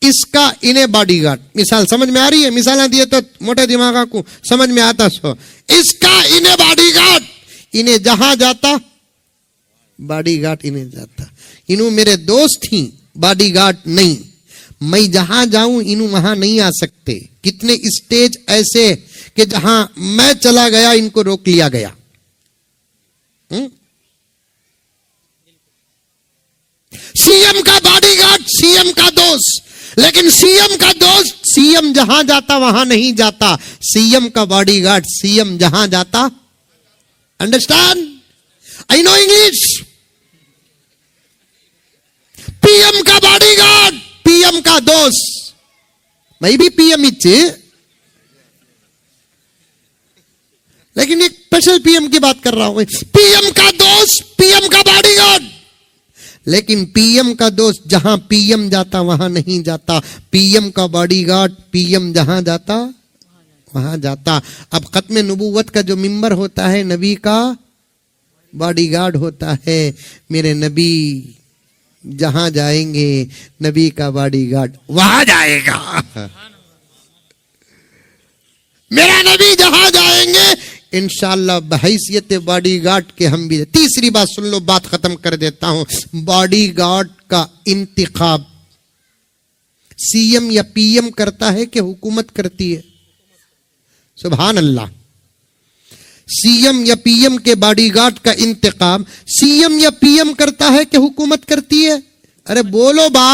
इसका इन्हें बॉडीगार्ड, मिसाल समझ में आ रही है? मिसाल दिए तो मोटे दिमाग को समझ में आता सो। इसका इन्हें बॉडीगार्ड, इन्हें जहां जाता बॉडीगार्ड इन्हें जाता। इन्हों मेरे दोस्त ही, बॉडीगार्ड नहीं। मैं जहां जाऊं इन्हों वहां नहीं आ सकते। कितने स्टेज ऐसे कि जहां मैं चला गया इनको रोक लिया गया। सीएम का बॉडीगार्ड सीएम का दोस्त, लेकिन सीएम का दोस्त सीएम जहां जाता वहां नहीं जाता। सीएम का बॉडीगार्ड सीएम जहां जाता। Understand? I know English. PM का बॉडीगार्ड पीएम का दोस्त, मैं भी पीएम इच्छे, लेकिन एक स्पेशल पीएम की बात कर रहा हूं। पीएम का दोस्त पीएम का बॉडीगार्ड, लेकिन पीएम का दोस्त जहां पीएम जाता वहां नहीं जाता, पीएम का बॉडीगार्ड पीएम जहां जाता वहां जाता। अब खत्म नबूवत का जो मिंबर होता है नबी का बॉडीगार्ड होता है। मेरे नबी जहां जाएंगे नबी का बॉडीगार्ड वहां जाएगा। मेरा नबी जहां जाएंगे इंशाअल्लाह बहैसियत बॉडीगार्ड के हम भी। तीसरी बात सुन लो, बात खत्म कर देता हूं। बॉडीगार्ड का इंतखाब सीएम या पीएम करता है कि हुकूमत करती है? सुभान अल्लाह। सीएम या पीएम के बॉडीगार्ड का इंतखाब सीएम या पीएम करता है कि हुकूमत करती है? अरे बोलो बा,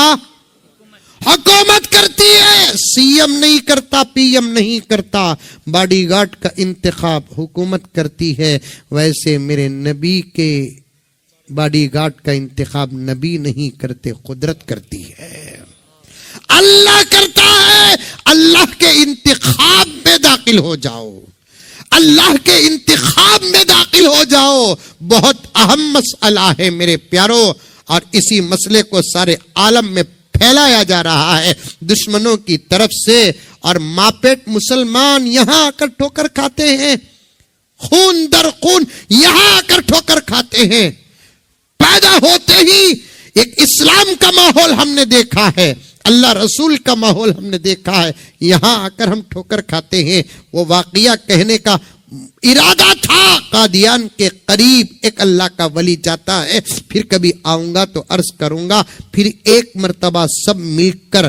हुकूमत करती है। सीएम नहीं करता, पीएम नहीं करता, बॉडीगार्ड का इंतखाब हुकूमत करती है। वैसे मेरे नबी के बॉडीगार्ड का इंतखाब नबी नहीं करते, कुदरत करती है, अल्लाह करता है। अल्लाह के इंतखाब में दाखिल हो जाओ, अल्लाह के इंतखाब में दाखिल हो जाओ। बहुत अहम मसला है मेरे प्यारों, और इसी मसले को सारे आलम में फैलाया जा रहा है दुश्मनों की तरफ से। और मापेट मुसलमान यहां आकर ठोकर खाते हैं, खून दर खून यहां आकर ठोकर खाते हैं। पैदा होते ही एक इस्लाम का माहौल हमने देखा है, अल्लाह रसूल का माहौल हमने देखा है, यहां आकर हम ठोकर खाते हैं। वो वाकया कहने का इरादा था, कादियान के करीब एक अल्लाह का वली जाता है, फिर कभी आऊंगा तो अर्ज करूंगा, फिर एक मर्तबा सब मिलकर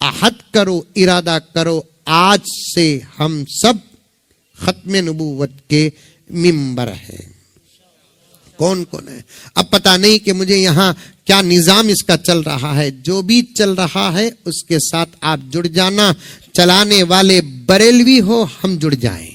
अहद करो, इरादा करो, आज से हम सब खत्म नबूवत के मिंबर हैं। कौन कौन है अब पता नहीं कि मुझे यहां क्या निजाम इसका चल रहा है। जो भी चल रहा है उसके साथ आप जुड़ जाना। चलाने वाले बरेलवी हो हम जुड़ जाएं,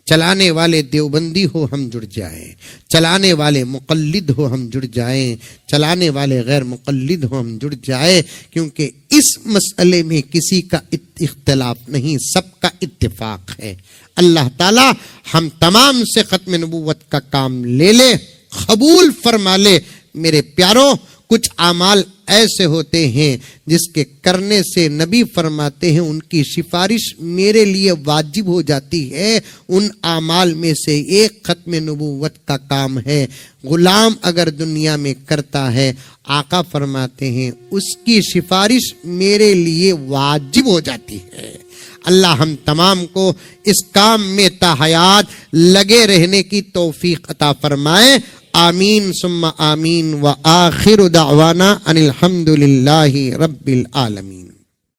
चलाने वाले देवबंदी हो हम जुड़ जाएं, चलाने वाले मुक़ल्लिद हो हम जुड़ जाएं, चलाने वाले गैर मुक़ल्लिद हो हम जुड़ जाएं। क्योंकि इस मसले में किसी का इख्तिलाफ नहीं, सबका इत्तिफाक है। अल्लाह ताला हम तमाम से खत्म नबूवत का काम ले ले, कबूल फरमा ले। मेरे प्यारों, कुछ आमाल ऐसे होते हैं जिसके करने से नबी फरमाते हैं उनकी सिफारिश मेरे लिए वाजिब हो जाती है। उन आमाल में से एक खत्म नबूवत का काम है। गुलाम अगर दुनिया में करता है, आका फरमाते हैं उसकी सिफारिश मेरे लिए वाजिब हो जाती है। अल्लाह हम तमाम को इस काम में ताहयात लगे रहने की तौफीक अता फरमाए। आमीन सुम्मा आमीन। व आखिर दावाना अनिल हम्दुलिल्लाहि रब्बिल आलमीन।